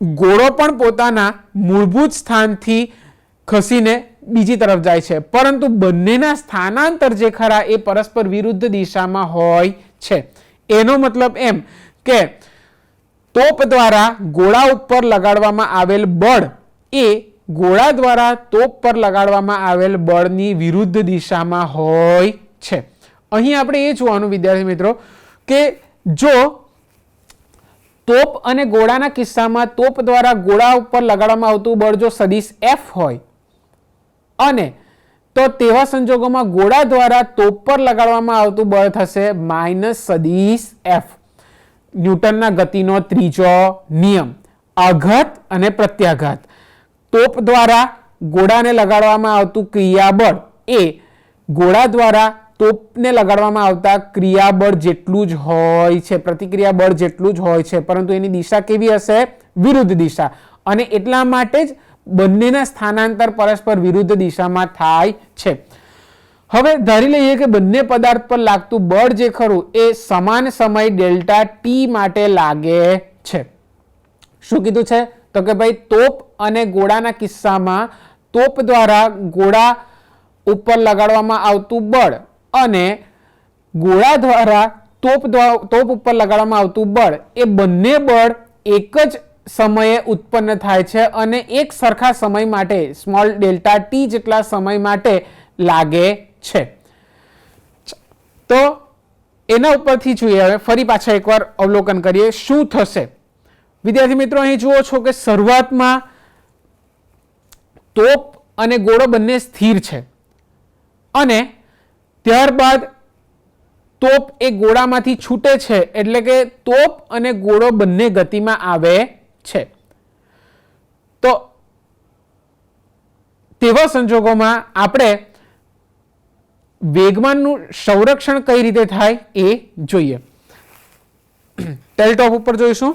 S1: ગોળો પણ પોતાના મૂળભૂત સ્થાનથી ખસીને બીજી તરફ જાય છે, પરંતુ બંનેના સ્થાનાંતર જે ખરા એ પરસ્પર વિરુદ્ધ દિશામાં હોય છે. એનો મતલબ એમ કે તોપ દ્વારા ગોળા ઉપર લગાડવામાં આવેલ બળ એ ગોળા દ્વારા તોપ પર લગાડવામાં આવેલ બળની વિરુદ્ધ દિશામાં હોય છે. અહીં આપણે એ જોવાનું વિદ્યાર્થી મિત્રો કે જો તોપ અને ગોળાના કિસ્સામાં તોપ દ્વારા ગોળા ઉપર લગાડવામાં આવતું બળ જો સદિશ F હોય અને તો તેવા સંજોગોમાં ગોળા દ્વારા તોપ પર લગાડવામાં આવતું બળ થશે માઇનસ સદિશ F. ન્યૂટનના ગતિનો ત્રીજો નિયમ, આઘાત અને પ્રત્યાઘાત. તોપ દ્વારા ગોળાને લગાડવામાં આવતું ક્રિયાબળ એ ગોળા દ્વારા તોપને લગાડવામાં આવતા ક્રિયાબળ જેટલું જ હોય છે, પ્રતિક્રિયા બળ જેટલું જ હોય છે, પરંતુ એની દિશા કેવી હશે? વિરુદ્ધ દિશા. અને એટલા માટે જ બંનેના સ્થાનાંતર પરસ્પર વિરુદ્ધ દિશામાં થાય છે. હવે ધારી લઈએ કે બંને પદાર્થ પર લાગતું બળ જે ખરું એ સમાન સમય ડેલ્ટા ટી માટે લાગે છે. શું કીધું છે? તો કે ભાઈ તોપ અને ગોળાના કિસ્સામાં તોપ દ્વારા ગોળા ઉપર લગાડવામાં આવતું બળ અને ગોળા દ્વારા તોપ ઉપર લગાડવામાં આવતું બળ એ બંને બળ એક જ સમયે ઉત્પન્ન થાય છે અને એક સરખા સમય માટે સ્મોલ ડેલ્ટા ટી જેટલા સમય માટે લાગે છે. તો એના ઉપરથી જોઈએ, હવે ફરી પાછા એકવાર અવલોકન કરીએ શું થશે. વિદ્યાર્થી મિત્રો અહીં જુઓ છો કે શરૂઆતમાં તોપ અને ગોળો બંને સ્થિર છે અને ત્યારબાદ તોપ એ ગોળામાંથી છૂટે છે, એટલે કે તોપ અને ગોળો બંને ગતિમાં આવે છે. તો તેવા સંજોગોમાં આપણે વેગમાનનું સંરક્ષણ કઈ રીતે થાય એ જોઈએ. ટેલટોપ ઉપર જોઈશું.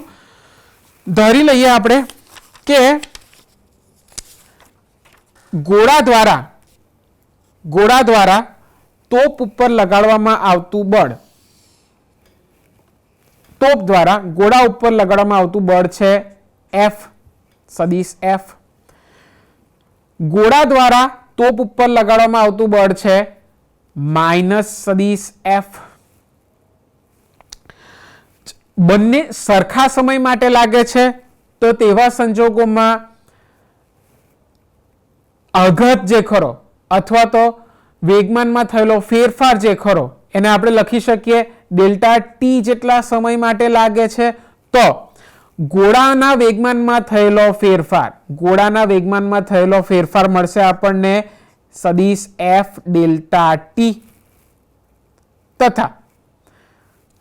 S1: ધારી લઈએ આપણે કે ગોળા દ્વારા તોપ ઉપર લગાડવામાં આવતું બળ, તોપ દ્વારા ગોળા ઉપર લગાડવામાં આવતું બળ છે F સદિશ F. ગોળા દ્વારા તોપ ઉપર લગાડવામાં આવતું બળ છે માઇનસ સદિશ F. બંને સરખા સમય માટે લાગે છે, તો તેવા સંજોગોમાં આઘાત જે ખરો અથવા તો વેગમાનમાં થયેલો ફેરફાર જે ખરો એને આપણે લખી શકીએ ડેલ્ટા ટી જેટલા સમય માટે લાગે છે. તો ગોળાના વેગમાનમાં થયેલો ફેરફાર મળશે આપણને સદિશ F ડેલ્ટા ટી, તથા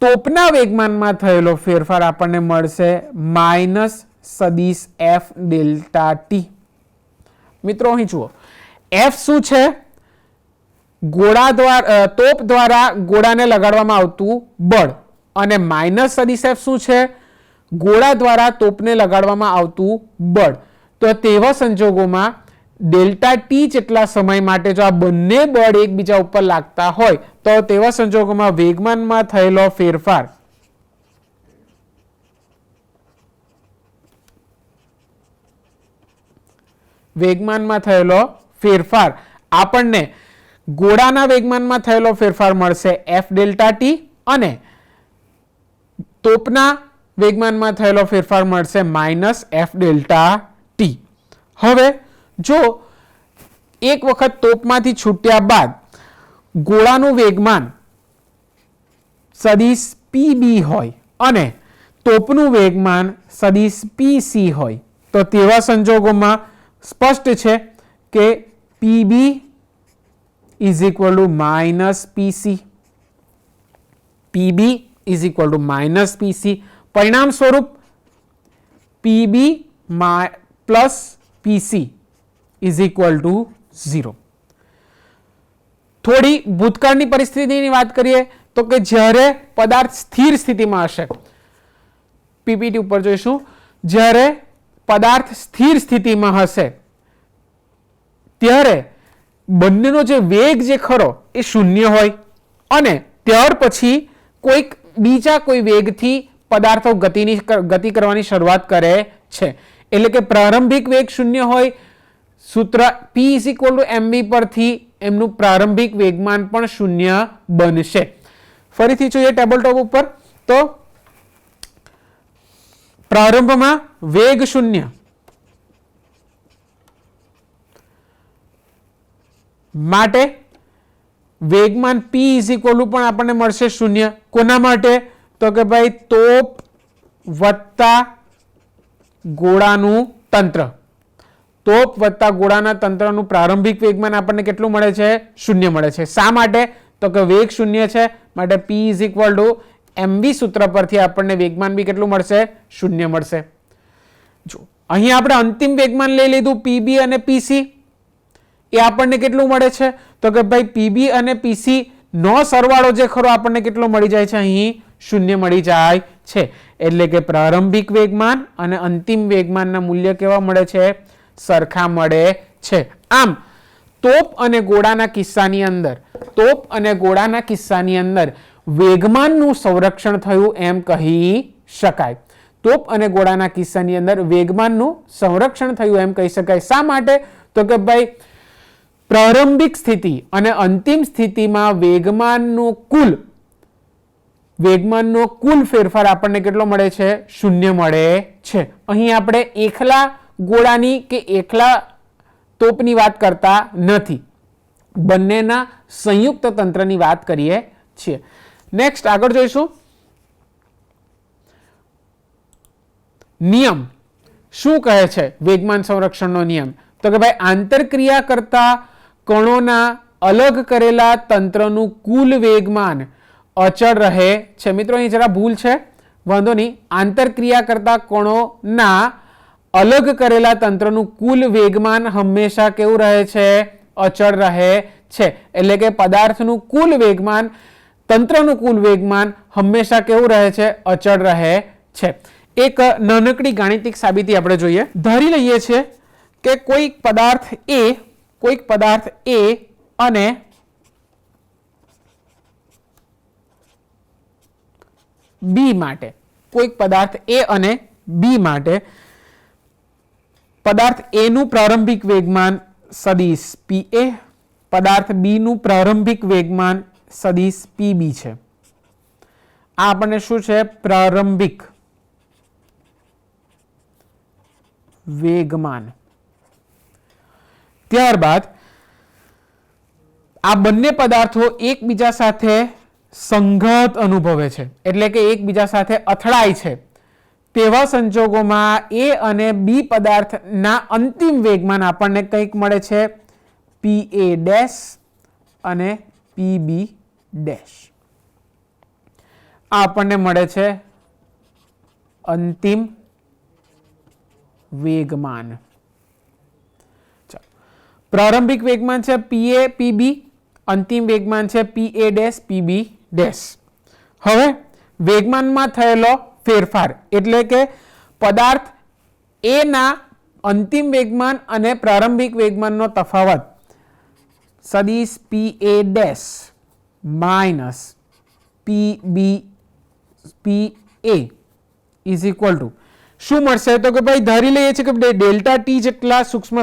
S1: તોપના વેગમાનમાં થયેલો ફેરફાર આપણને મળશે માઇનસ સદિશ F ડેલ્ટા ટી. મિત્રો અહીં જુઓ, F શું છે? તોપ દ્વારા ગોળાને લગાડવામાં આવતું બળ, અને માઇનસ સદિશ F શું છે? ગોળા દ્વારા તોપને લગાડવામાં આવતું બળ. તો તેવા સંજોગોમાં ડેલ્ટા ટી જેટલા સમય માટે જો આ બંને બળ એકબીજા ઉપર લાગતા હોય તો તેવા સંજોગોમાં વેગમાનમાં થયેલો ફેરફાર આપણને ગોળાના વેગમાનમાં થયેલો ફેરફાર મળશે F ડેલ્ટા ટી અને તોપના વેગમાનમાં થયેલો ફેરફાર મળશે માઇનસ F ડેલ્ટા ટી. હવે જો એક વખત તોપમાંથી છૂટ્યા બાદ ગોળાનું વેગમાન સદિશ PB હોય અને તોપનું વેગમાન સદિશ PC હોય તો તેવા સંજોગોમાં સ્પષ્ટ છે કે PB is equal two minus PC. PB is equal two minus PC. પરિણામ સ્વરૂપ PB plus PC is equal two 0. થોડી ભૂતકાળની પરિસ્થિતિની વાત કરીએ તો કે જ્યારે પદાર્થ સ્થિર સ્થિતિમાં હશે, પીપીટી ઉપર જોઈશું, જ્યારે પદાર્થ સ્થિર સ્થિતિમાં હશે ત્યારે બંનેનો જે વેગ જે ખરો એ શૂન્ય હોય અને ત્યાર પછી બીજા કોઈ વેગથી પદાર્થો ગતિ કરવાની શરૂઆત કરે છે. એટલે કે પ્રારંભિક વેગ શૂન્ય હોય, સૂત્ર P = mv પરથી એમનું પ્રારંભિક વેગમાન પણ શૂન્ય બનશે. ફરીથી જોઈએ ટેબલ ટોપ ઉપર તો પ્રારંભમાં વેગ શૂન્ય માટે વેગમાન P પણ આપણને મળશે શૂન્ય. કોના માટે? તો કે ભાઈ તોપ વત્તા ગોળાનું તંત્ર. તોપ વત્તા ગોળાના તંત્રનું પ્રારંભિક વેગમાન આપણને કેટલું મળે છે? શૂન્ય મળે છે. શા માટે? તો કે વેગ શૂન્ય છે માટે P = mv સૂત્ર પરથી આપણને વેગમાન બી કેટલું મળશે? શૂન્ય મળશે. જો અહીં આપણે અંતિમ વેગમાન લઈ લીધું PB અને PC. એ આપણને કેટલું મળે છે? તો કે ભાઈ PB અને PC નો સરવાળો જે ખરો આપણને કેટલો મળી જાય છે? અહીં શૂન્ય મળી જાય છે. એટલે કે પ્રારંભિક વેગમાન અને અંતિમ વેગમાનના મૂલ્ય કેવા મળે છે? સરખા મળે છે. આમ તોપ અને ગોળાના કિસ્સાની અંદર વેગમાનનું સંરક્ષણ થયું એમ કહી શકાય. તોપ અને ગોળાના કિસ્સાની અંદર વેગમાનનું સંરક્ષણ થયું એમ કહી શકાય. શા માટે? તો કે ભાઈ પ્રારંભિક સ્થિતિ અને અંતિમ સ્થિતિમાં વેગમાનનો કુલ ફેરફાર આપણને કેટલો મળે છે? શૂન્ય મળે છે. અહીં આપણે એકલા ગોળાની કે એકલા તોપની વાત કરતા નથી, બંનેના સંયુક્ત તંત્રની વાત કરીએ છીએ. નેક્સ્ટ આગળ જોઈશું. નિયમ શું કહે છે? વેગમાન સંરક્ષણનો નિયમ. તો કે ભાઈ આંતરક્રિયા કરતા કણોના અલગ કરેલા તંત્રનું કુલ વેગમાન અચળ રહે છે. મિત્રો અહીં જરા ભૂલ છે, વાંધો નહીં. આંતરક્રિયા કરતા કણોના અલગ કરેલા તંત્રનું કુલ વેગમાન હંમેશા કેવું રહે છે? અચળ રહે છે. એટલે કે પદાર્થનું કુલ વેગમાન, તંત્રનું કુલ વેગમાન હંમેશા કેવું રહે છે? અચળ રહે છે. એક નાનકડી ગાણિતિક સાબિતી આપણે જોઈએ. ધારી લઈએ છીએ કે કોઈક પદાર્થ A અને B માટે, પદાર્થ A નું પ્રારંભિક વેગમાન સદિશ PA, પદાર્થ B નું પ્રારંભિક વેગમાન સદિશ PB છે. આ આપણને શું છે? પ્રારંભિક વેગમાન. ત્યારબાદ આ બંને પદાર્થો એકબીજા સાથે સંઘાત અનુભવે છે, એટલે કે એકબીજા સાથે અથડાય છે. તેવા સંજોગોમાં A અને B પદાર્થના અંતિમ વેગમાન આપણને કંઈક મળે છે PA' અને PB'. આ આપણને મળે છે અંતિમ વેગમાન. પ્રારંભિક વેગમાન છે PA PB, અંતિમ વેગમાન છે PA' PB'. હવે વેગમાનમાં થયેલો ફેરફાર એટલે કે પદાર્થ A ના અંતિમ વેગમાન અને પ્રારંભિક વેગમાનનો તફાવત સદિશ PA' minus PA is equal two શું મળશે? તો કે ભાઈ ધારી લઈએ છીએ કે ડેલ્ટા ટી જેટલા સૂક્ષ્મ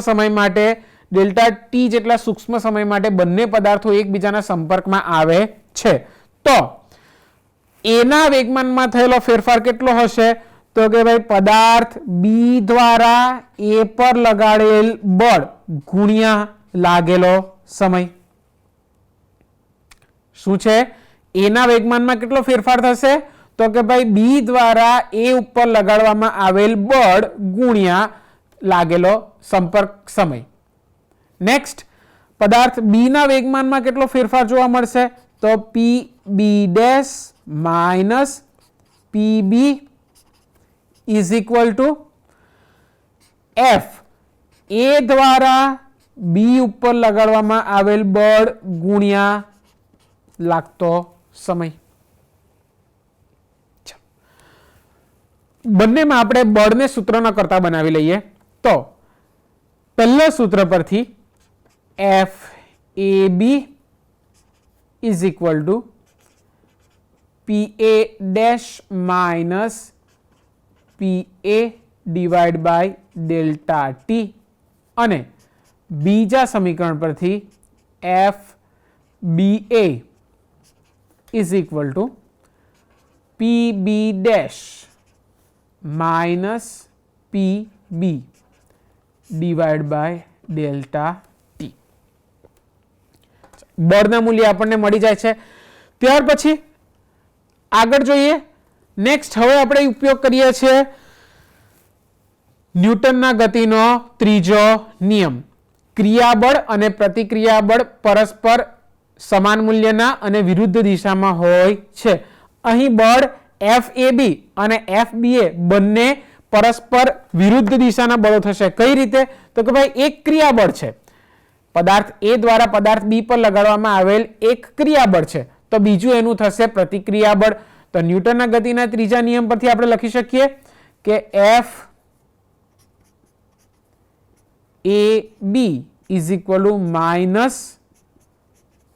S1: સમય માટે બંને પદાર્થો એકબીજાના સંપર્કમાં આવે છે. તો એના વેગમાનમાં થયેલો ફેરફાર કેટલો હશે? તો કે ભાઈ પદાર્થ B દ્વારા A પર લગાડેલ બળ ગુણ્યા લાગેલો સમય. શું છે? એના વેગમાનમાં કેટલો ફેરફાર થશે? તો કે ભાઈ B દ્વારા A ઉપર લગાડવામાં આવેલ બળ ગુણ્યા લાગેલો સંપર્ક સમય. નેક્સ્ટ પદાર્થ B ના વેગમાનમાં કેટલો ફેરફાર જોવા મળશે? તો PB' minus PB is equal two F A દ્વારા B ઉપર લગાડવામાં આવેલ બળ ગુણ્યા લાગતો સમય. બંનેમાં આપણે બળને સૂત્રના કરતા બનાવી લઈએ. તો પહેલા સૂત્ર પરથી FAB is equal to PA' minus PA divide by delta T અને બીજા સમીકરણ પરથી FBA is equal to PB dash minus PB divide by delta T. બળના મૂલ્ય આપણને મળી જાય છે. ત્યાર પછી આગળ જોઈએ. નેક્સ્ટ હવે આપણે ઉપયોગ કરીએ છીએ ન્યૂટનના ગતિનો ત્રીજો નિયમ. ક્રિયાબળ અને પ્રતિક્રિયાબળ પરસ્પર સમાન મૂલ્યના અને વિરુદ્ધ દિશામાં હોય છે. અહીં બળ FAB અને FBA બંને પરસ્પર વિરુદ્ધ દિશાના બળો થશે. કઈ રીતે? તો કે ભાઈ એક ક્રિયાબળ છે, પદાર્થ A દ્વારા પદાર્થ B પર લગાડવામાં આવેલ એક ક્રિયાબળ છે, તો બીજું એનું થશે પ્રતિક્રિયાબળ. તો ન્યૂટનના ગતિના ત્રીજા નિયમ પરથી આપણે લખી શકીએ કે FAB is equal two minus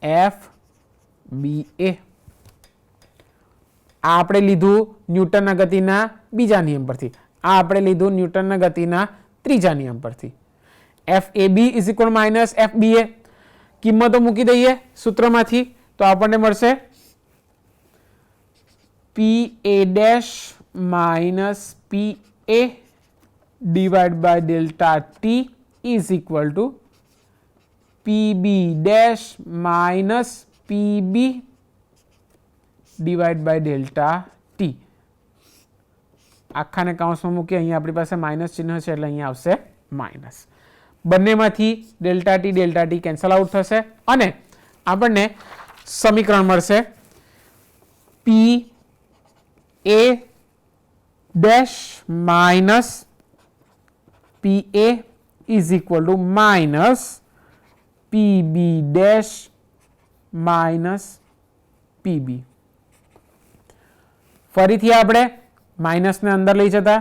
S1: FBA. આ આપણે લીધું ન્યૂટનના ગતિના બીજા નિયમ પરથી. આ આપણે લીધું ન્યૂટનના ગતિના ત્રીજા નિયમ પરથી. FAB is equal minus FBA. કિંમતો મૂકી દઈએ સૂત્રમાંથી તો આપણને મળશે PA dash minus PA divide by delta T is equal to PB dash minus PB divide by delta T. આખાને કૌંસમાં મૂકી અહીંયા આપણી પાસે માઇનસ ચિહ્ન છે એટલે અહીંયા આવશે માઇનસ. બંનેમાંથી ડેલ્ટા ટી કેન્સલ આઉટ થશે અને આપણને સમીકરણ મળશે PA dash minus PA is equal two minus PB dash minus PB. ફરીથી આપણે માઇનસને અંદર લઈ જતા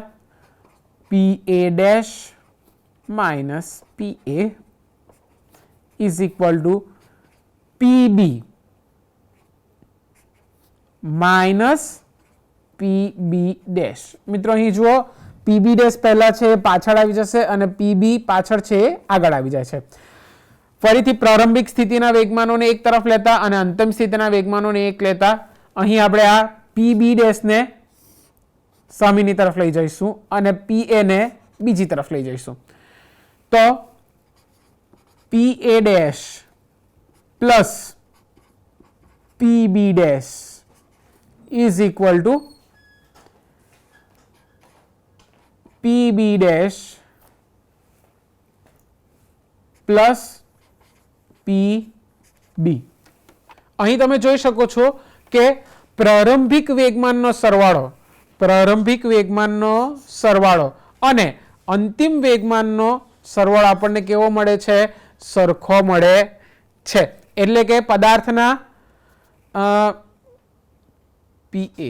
S1: PA dash minus PA is equal to PB minus PB dash. મિત્રો અહીં જુઓ PB ડેશ પહેલા છે એ પાછળ આવી જશે અને PB પાછળ છે એ આગળ આવી જાય છે. ફરીથી પ્રારંભિક સ્થિતિના વેગમાનોને એક તરફ લેતા અને અંતિમ સ્થિતિના વેગમાનોને એક લેતા અહીં આપણે આ PB ડેશને સામેની તરફ લઈ જઈશું અને PA ને બીજી તરફ લઈ જઈશું. તો PA dash plus PB dash is equal to PB dash plus PB. અહીં તમે જોઈ શકો છો કે પ્રારંભિક વેગમાનનો સરવાળો અને અંતિમ વેગમાનનો સરવાળો આપણને કેવો મળે છે? સરખો મળે છે. એટલે કે પદાર્થના PA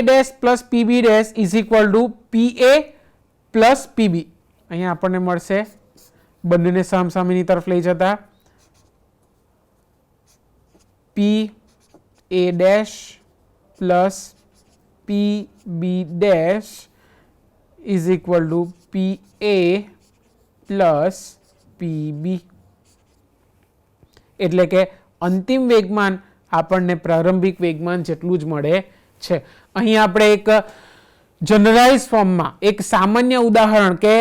S1: dash plus PB dash is equal to PA plus PB. અહીંયા આપણને મળશે બંનેને સામસામેની તરફ લઈ જતા PA dash plus PB dash is equal to PA plus PB. એટલે કે અંતિમ વેગમાન આપણને પ્રારંભિક વેગમાન જેટલું જ મળે છે. અહીં આપણે એક જનરલાઇઝ ફોર્મમાં એક સામાન્ય ઉદાહરણ કે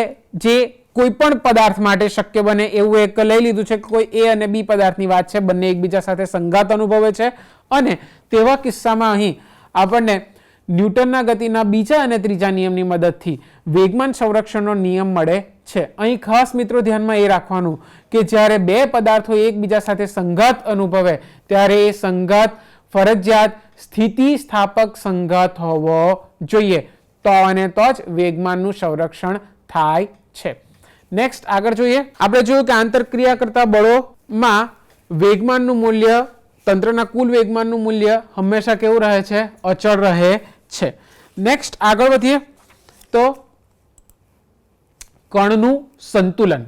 S1: જે કોઈ પણ પદાર્થ માટે શક્ય બને એવું એક લઈ લીધું છે. કોઈ A અને B પદાર્થની વાત છે, બંને એકબીજા સાથે સંઘાત અનુભવે છે અને તેવા કિસ્સામાં અહીં આપણને ન્યૂટનના ગતિના બીજા અને ત્રીજા નિયમની મદદથી વેગમાન સંરક્ષણનો નિયમ મળે છે. અહીં ખાસ મિત્રો ધ્યાનમાં એ રાખવાનું કે જ્યારે બે પદાર્થો એકબીજા સાથે સંઘાત અનુભવે ત્યારે એ સંઘાત ફરજિયાત સ્થિતિસ્થાપક સંઘાત હોવો જોઈએ. તો અને તો જ વેગમાનનું સંરક્ષણ થાય છે. નેક્સ્ટ આગળ જોઈએ. આપણે જોયું કે આંતરક્રિયા કરતા બળોમાં વેગમાનનું મૂલ્ય, તંત્રના કુલ વેગમાનનું મૂલ્ય હંમેશા કેવું રહે છે? અચળ રહે છે. નેક્સ્ટ આગળ વધીએ તો કણનું સંતુલન.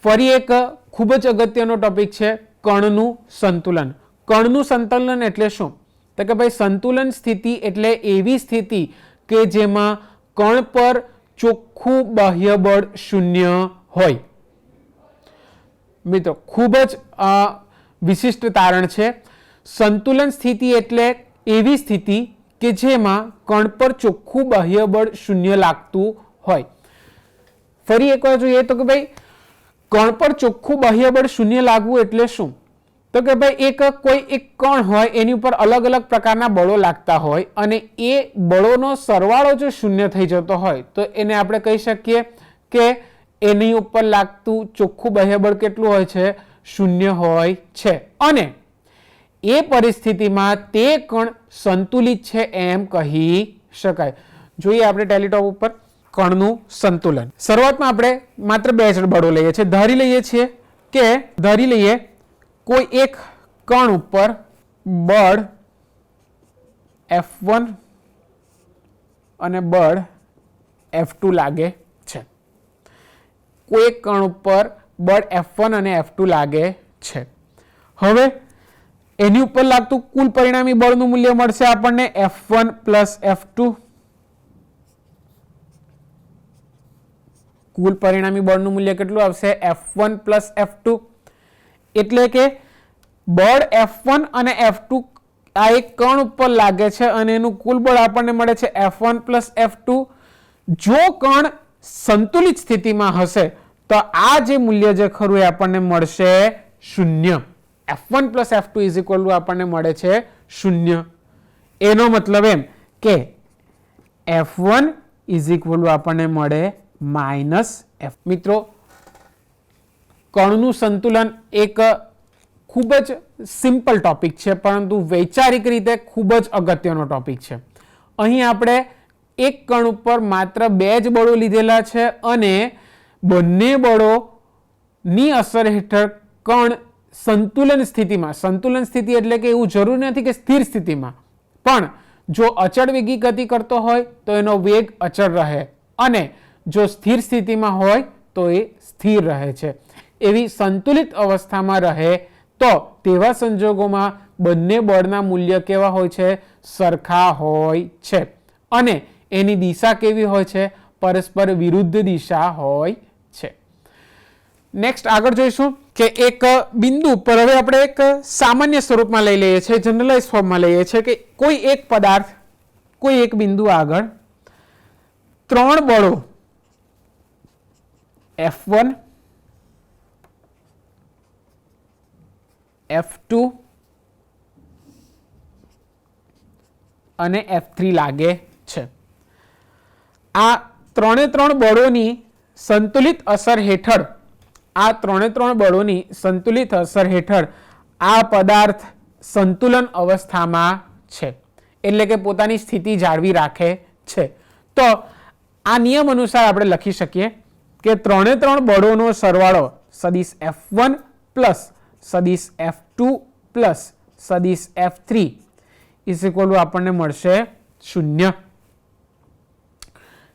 S1: ફરી એક ખૂબ જ અગત્યનો ટોપિક છે કણનું સંતુલન. કણનું સંતુલન એટલે શું? તો કે ભાઈ સંતુલન સ્થિતિ એટલે એવી સ્થિતિ કે જેમાં કણ પર ચોખ્ખું બાહ્ય બળ શૂન્ય હોય. મિત્રો ખૂબ જ વિશિષ્ટ તારણ છે. સંતુલન સ્થિતિ એટલે એવી સ્થિતિ કે જેમાં કણ પર ચોખ્ખું બાહ્ય બળ શૂન્ય લાગતું હોય. ફરી એકવાર જોઈએ તો કે ભાઈ કણ પર ચોખ્ખું બાહ્ય બળ શૂન્ય લાગવું એટલે શું? તો કે ભાઈ કોઈ એક કણ હોય એની ઉપર અલગ અલગ પ્રકારના બળો લાગતા હોય અને એ બળોનો સરવાળો જો શૂન્ય થઈ જતો હોય તો એને આપણે કહી શકીએ કે એની ઉપર લાગતું ચોખ્ખું બાહ્ય બળ કેટલું હોય છે? શૂન્ય હોય છે. અને એ પરિસ્થિતિમાં તે કણ સંતુલિત છે એમ કહી શકાય. જોઈએ આપણે ટેલીટોપ ઉપર કણનું સંતુલન. શરૂઆતમાં આપણે માત્ર બે જ બળો લઈએ છીએ. ધારી લઈએ કોઈ એક કણ ઉપર બળ F1 અને બળ F2 લાગે છે. કોઈ એક કણ ઉપર બળ F1 અને F2 લાગે છે. હવે એની ઉપર લાગતું કુલ પરિણામી બળનું મૂલ્ય મળશે આપણને F1 પ્લસ F2. કુલ પરિણામી બળનું મૂલ્ય કેટલું આવશે? F1 plus F2. એટલે કે બળ F1 અને F2 આ એક કણ ઉપર લાગે છે અને એનું કુલ બળ આપણને મળે છે F1 પ્લસ F2. જો કણ સંતુલિત સ્થિતિમાં હશે તો આ જે મૂલ્ય જે ખરું એ આપણને મળશે શૂન્ય. F1 plus F2 is equal two આપણને મળે છે શૂન્ય. એનો મતલબ એમ કે F1 ઇઝ ઇક્વલ ટુ આપણને મળે માઇનસ F. મિત્રો કણનું સંતુલન એક ખૂબ જ સિમ્પલ ટોપિક છે પરંતુ વૈચારિક રીતે ખૂબ જ અગત્યનો ટોપિક છે. અહીં આપણે એક કણ ઉપર માત્ર બે જ બળો લીધેલા છે અને બંને બળોની અસર હેઠળ કણ સંતુલન સ્થિતિ એટલે કે એવું જરૂરી નથી કે સ્થિર સ્થિતિમાં, પણ જો અચળ વેગી ગતિ કરતો હોય તો એનો વેગ અચળ રહે અને જો સ્થિર સ્થિતિમાં હોય તો એ સ્થિર રહે છે. એવી સંતુલિત અવસ્થામાં રહે તો તેવા સંજોગોમાં બંને બળના મૂલ્ય કેવા હોય છે? સરખા હોય છે અને એની દિશા કેવી હોય છે? પરસ્પર વિરુદ્ધ દિશા હોય છે. નેક્સ્ટ આગળ જોઈશું કે એક બિંદુ ઉપર હવે આપણે એક સામાન્ય સ્વરૂપમાં લઈ લઈએ છીએ, જનરલાઇઝ ફોર્મમાં લઈએ છીએ કે કોઈ એક પદાર્થ કોઈ એક બિંદુ આગળ ત્રણ બળો F1 F2 અને F3 લાગે છે. આ ત્રણે ત્રણ બળોની સંતુલિત અસર હેઠળ આ પદાર્થ સંતુલન અવસ્થામાં છે એટલે કે પોતાની સ્થિતિ જાળવી રાખે છે. તો આ નિયમ અનુસાર આપણે લખી શકીએ કે ત્રણે ત્રણ બળોનો સરવાળો સદિશ F1 પ્લસ સદિશ F2 પ્લસ સદિશ F3 ઇઝ ઇક્વલ ટુ આપણને મળશે શૂન્ય.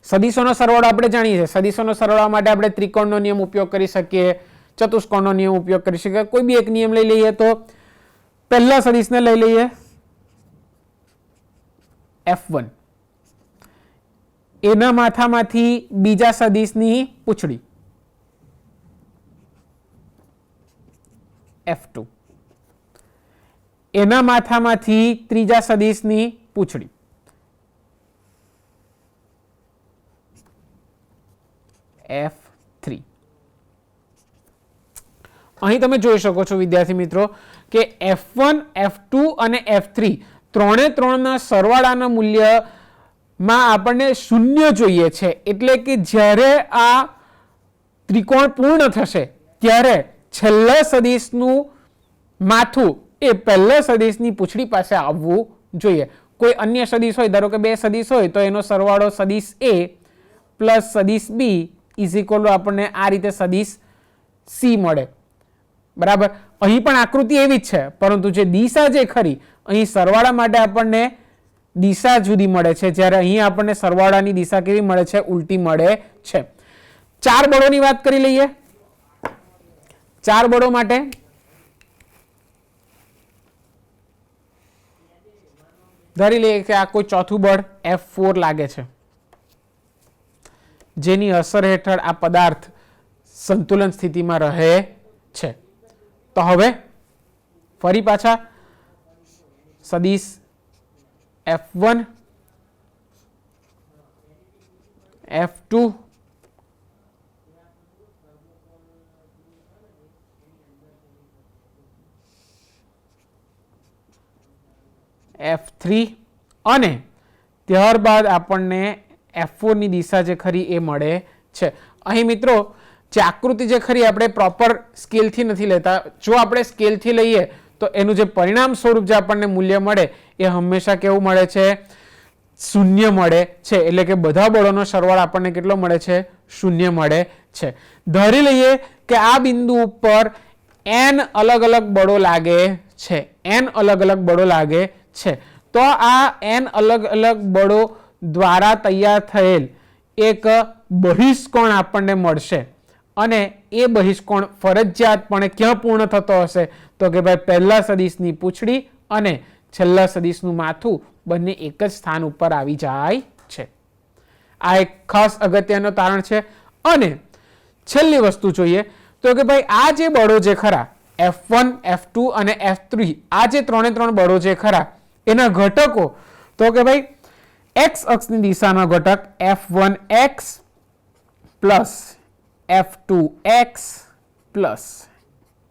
S1: સદિશોનો સરવાળો આપણે જાણીએ છીએ. સદિશોનો સરવાળા માટે આપણે ત્રિકોણનો નિયમ ઉપયોગ કરી શકીએ, ચતુષ્કોણનો નિયમ ઉપયોગ કરી શકીએ. કોઈ બી એક નિયમ લઈ લઈએ તો પહેલા સદિશને લઈ લઈએ F1, એના માથામાંથી બીજા સદિશની પૂંછડી F2, એના માથામાંથી ત્રીજા સદિશની પૂંછડી F3. અહીં તમે જોઈ શકો છો વિદ્યાર્થી મિત્રો કે F1, F2 અને F3 ત્રણે ત્રણના સરવાળાના મૂલ્યમાં આપણને શૂન્ય જોઈએ છે. એટલે કે જ્યારે આ ત્રિકોણ પૂર્ણ થશે ત્યારે છેલ્લા સદિશનું માથું એ પહેલા સદિશની પૂંછડી પાસે આવવું જોઈએ. કોઈ અન્ય સદિશ હોય, ધારો કે બે સદિશ હોય તો એનો સરવાળો સદિશ A પ્લસ સદિશ B ઇઝ ઇક્વલ ટુ આપણને આ રીતે સદિશ C મળે. બરાબર. અહીં પણ આકૃતિ એવી જ છે પરંતુ જે દિશા જે ખરી અહીં સરવાળા માટે આપણને દિશા જુદી મળે છે, જ્યારે અહીં આપણને સરવાળાની દિશા કેવી મળે છે? ઉલટી મળે છે. ચાર બળોની વાત કરી લઈએ. ચાર બળો માટે ધારી લઈએ કે આ કોઈ ચોથું બળ F4 લાગે છે. જેની અસર હેઠળ આ પદાર્થ સંતુલન સ્થિતિમાં રહે છે. તો હવે ફરી પાછા સદિશ F1 F2 F3 અને ત્યારબાદ આપણને F4 ની દિશા જે ખરી એ મળે છે. અહીં મિત્રો જે આકૃતિ જે ખરી આપણે પ્રોપર સ્કેલથી નથી લેતા. જો આપણે સ્કેલથી લઈએ તો એનું જે પરિણામ સ્વરૂપ જે આપણને મૂલ્ય મળે એ હંમેશા કેવું મળે છે? શૂન્ય મળે છે. એટલે કે બધા બળોનો સરવાળો આપણને કેટલો મળે છે? શૂન્ય મળે છે. ધારી લઈએ કે આ બિંદુ ઉપર n અલગ અલગ બળો લાગે છે. n અલગ અલગ બળો લાગે છે. તો આ n અલગ અલગ બળો દ્વારા તૈયાર થયેલ એક બહિષ્કોણ આપણને મળશે અને એ બહિષ્કોણ ફરજિયાતપણે ક્યાં પૂર્ણ થતો હશે? તો કે ભાઈ પહેલા સદિશની પૂંછડી અને છેલ્લા સદિશનું માથું બંને એક જ સ્થાન ઉપર આવી જાય છે. આ એક ખાસ અગત્યનું તારણ છે. અને છેલ્લી વસ્તુ જોઈએ તો કે ભાઈ આ જે બળો જે ખરા F1 F2 અને F3 આ જે ત્રણે ત્રણ બળો જે ખરા એના ઘટકો તો કે ભાઈ x અક્ષની દિશાનો ઘટક F1x plus F2x plus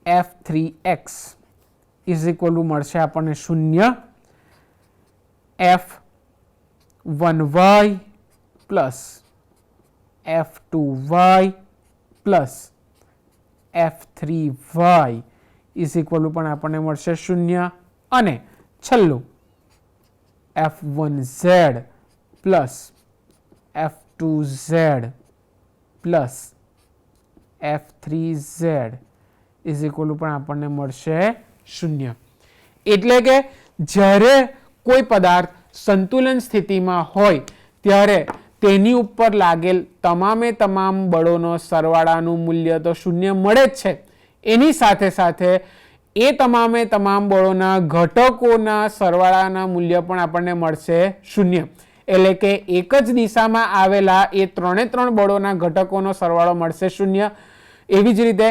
S1: F3x is equal two મળશે આપણને 0. F1y plus F2y plus F3y is equal two પણ આપણને મળશે 0. અને છેલ્લું F1z plus F2z plus F3z is equal two પણ આપણને મળશે 0. એટલે કે જ્યારે કોઈ પદાર્થ સંતુલન સ્થિતિમાં હોય ત્યારે તેની ઉપર લાગેલ તમામે તમામ બળોનો સરવાળાનું મૂલ્ય તો 0 મળે જ છે. એની સાથે સાથે એ તમામે તમામ બળોના ઘટકોના સરવાળાના મૂલ્ય પણ આપણને મળશે 0. એટલે કે એક જ દિશામાં આવેલા એ ત્રણે ત્રણ બળોના ઘટકોનો સરવાળો મળશે 0. એવી જ રીતે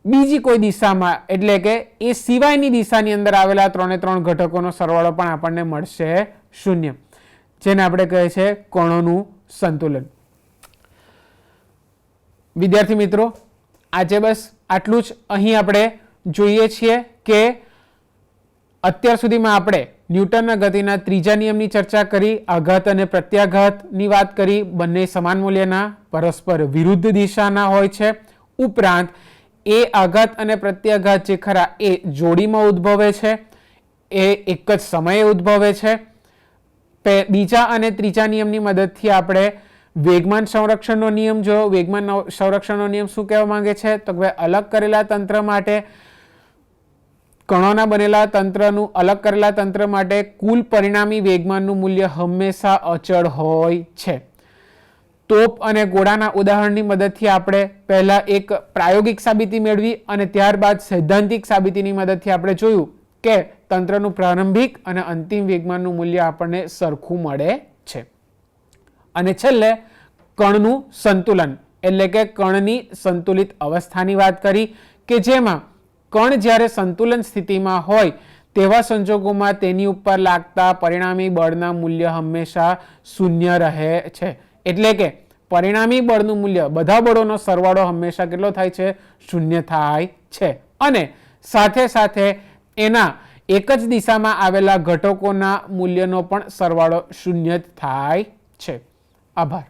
S1: બીજી કોઈ દિશામાં એટલે કે એ સિવાયની દિશાની અંદર આવેલા ત્રણે ત્રણ ઘટકોનો સરવાળો પણ આપણને મળશે 0. જેને આપણે કહે છે કણોનું સંતુલન. વિદ્યાર્થી મિત્રો, આજે બસ આટલું જ અહીં આપણે જોઈએ છીએ કે અત્યાર સુધીમાં આપણે ન્યૂટનના ગતિના ત્રીજા નિયમની ચર્ચા કરી, આઘાત અને પ્રત્યાઘાતની વાત કરી, બંને સમાન મૂલ્યના પરસ્પર વિરુદ્ધ દિશાના હોય છે. ઉપરાંત એ આઘાત અને પ્રત્યાઘાત જે ખરા એ જોડીમાં ઉદ્ભવે છે, એ એક જ સમયે ઉદ્ભવે છે. બીજા અને ત્રીજા નિયમની મદદથી આપણે વેગમાન સંરક્ષણનો નિયમ જોયો. વેગમાન સંરક્ષણનો નિયમ શું કહેવા માંગે છે? તો કે અલગ કરેલા તંત્ર માટે, કણોના બનેલા તંત્રનું અલગ કરેલા તંત્ર માટે કુલ પરિણામી વેગમાનનું મૂલ્ય હંમેશા અચળ હોય છે. તોપ અને ગોળાના ઉદાહરણની મદદથી આપણે પહેલા એક પ્રાયોગિક સાબિતી મેળવી અને ત્યારબાદ સૈદ્ધાંતિક સાબિતીની મદદથી આપણે જોયું કે તંત્રનું પ્રારંભિક અને અંતિમ વેગમાનનું મૂલ્ય આપણને સરખું મળે છે. અને છેલ્લે કણનું સંતુલન એટલે કે કણની સંતુલિત અવસ્થાની વાત કરી કે જેમાં કણ જ્યારે સંતુલન સ્થિતિમાં હોય તેવા સંજોગોમાં તેની ઉપર લાગતા પરિણામી બળના મૂલ્ય હંમેશા 0 રહે છે. એટલે કે પરિણામી બળનું મૂલ્ય બધા બળોનો સરવાળો હંમેશા કેટલો થાય છે? 0 થાય છે. અને સાથે સાથે એના એક જ દિશામાં આવેલા ઘટકોના મૂલ્યનો પણ સરવાળો 0 થાય છે. આભાર.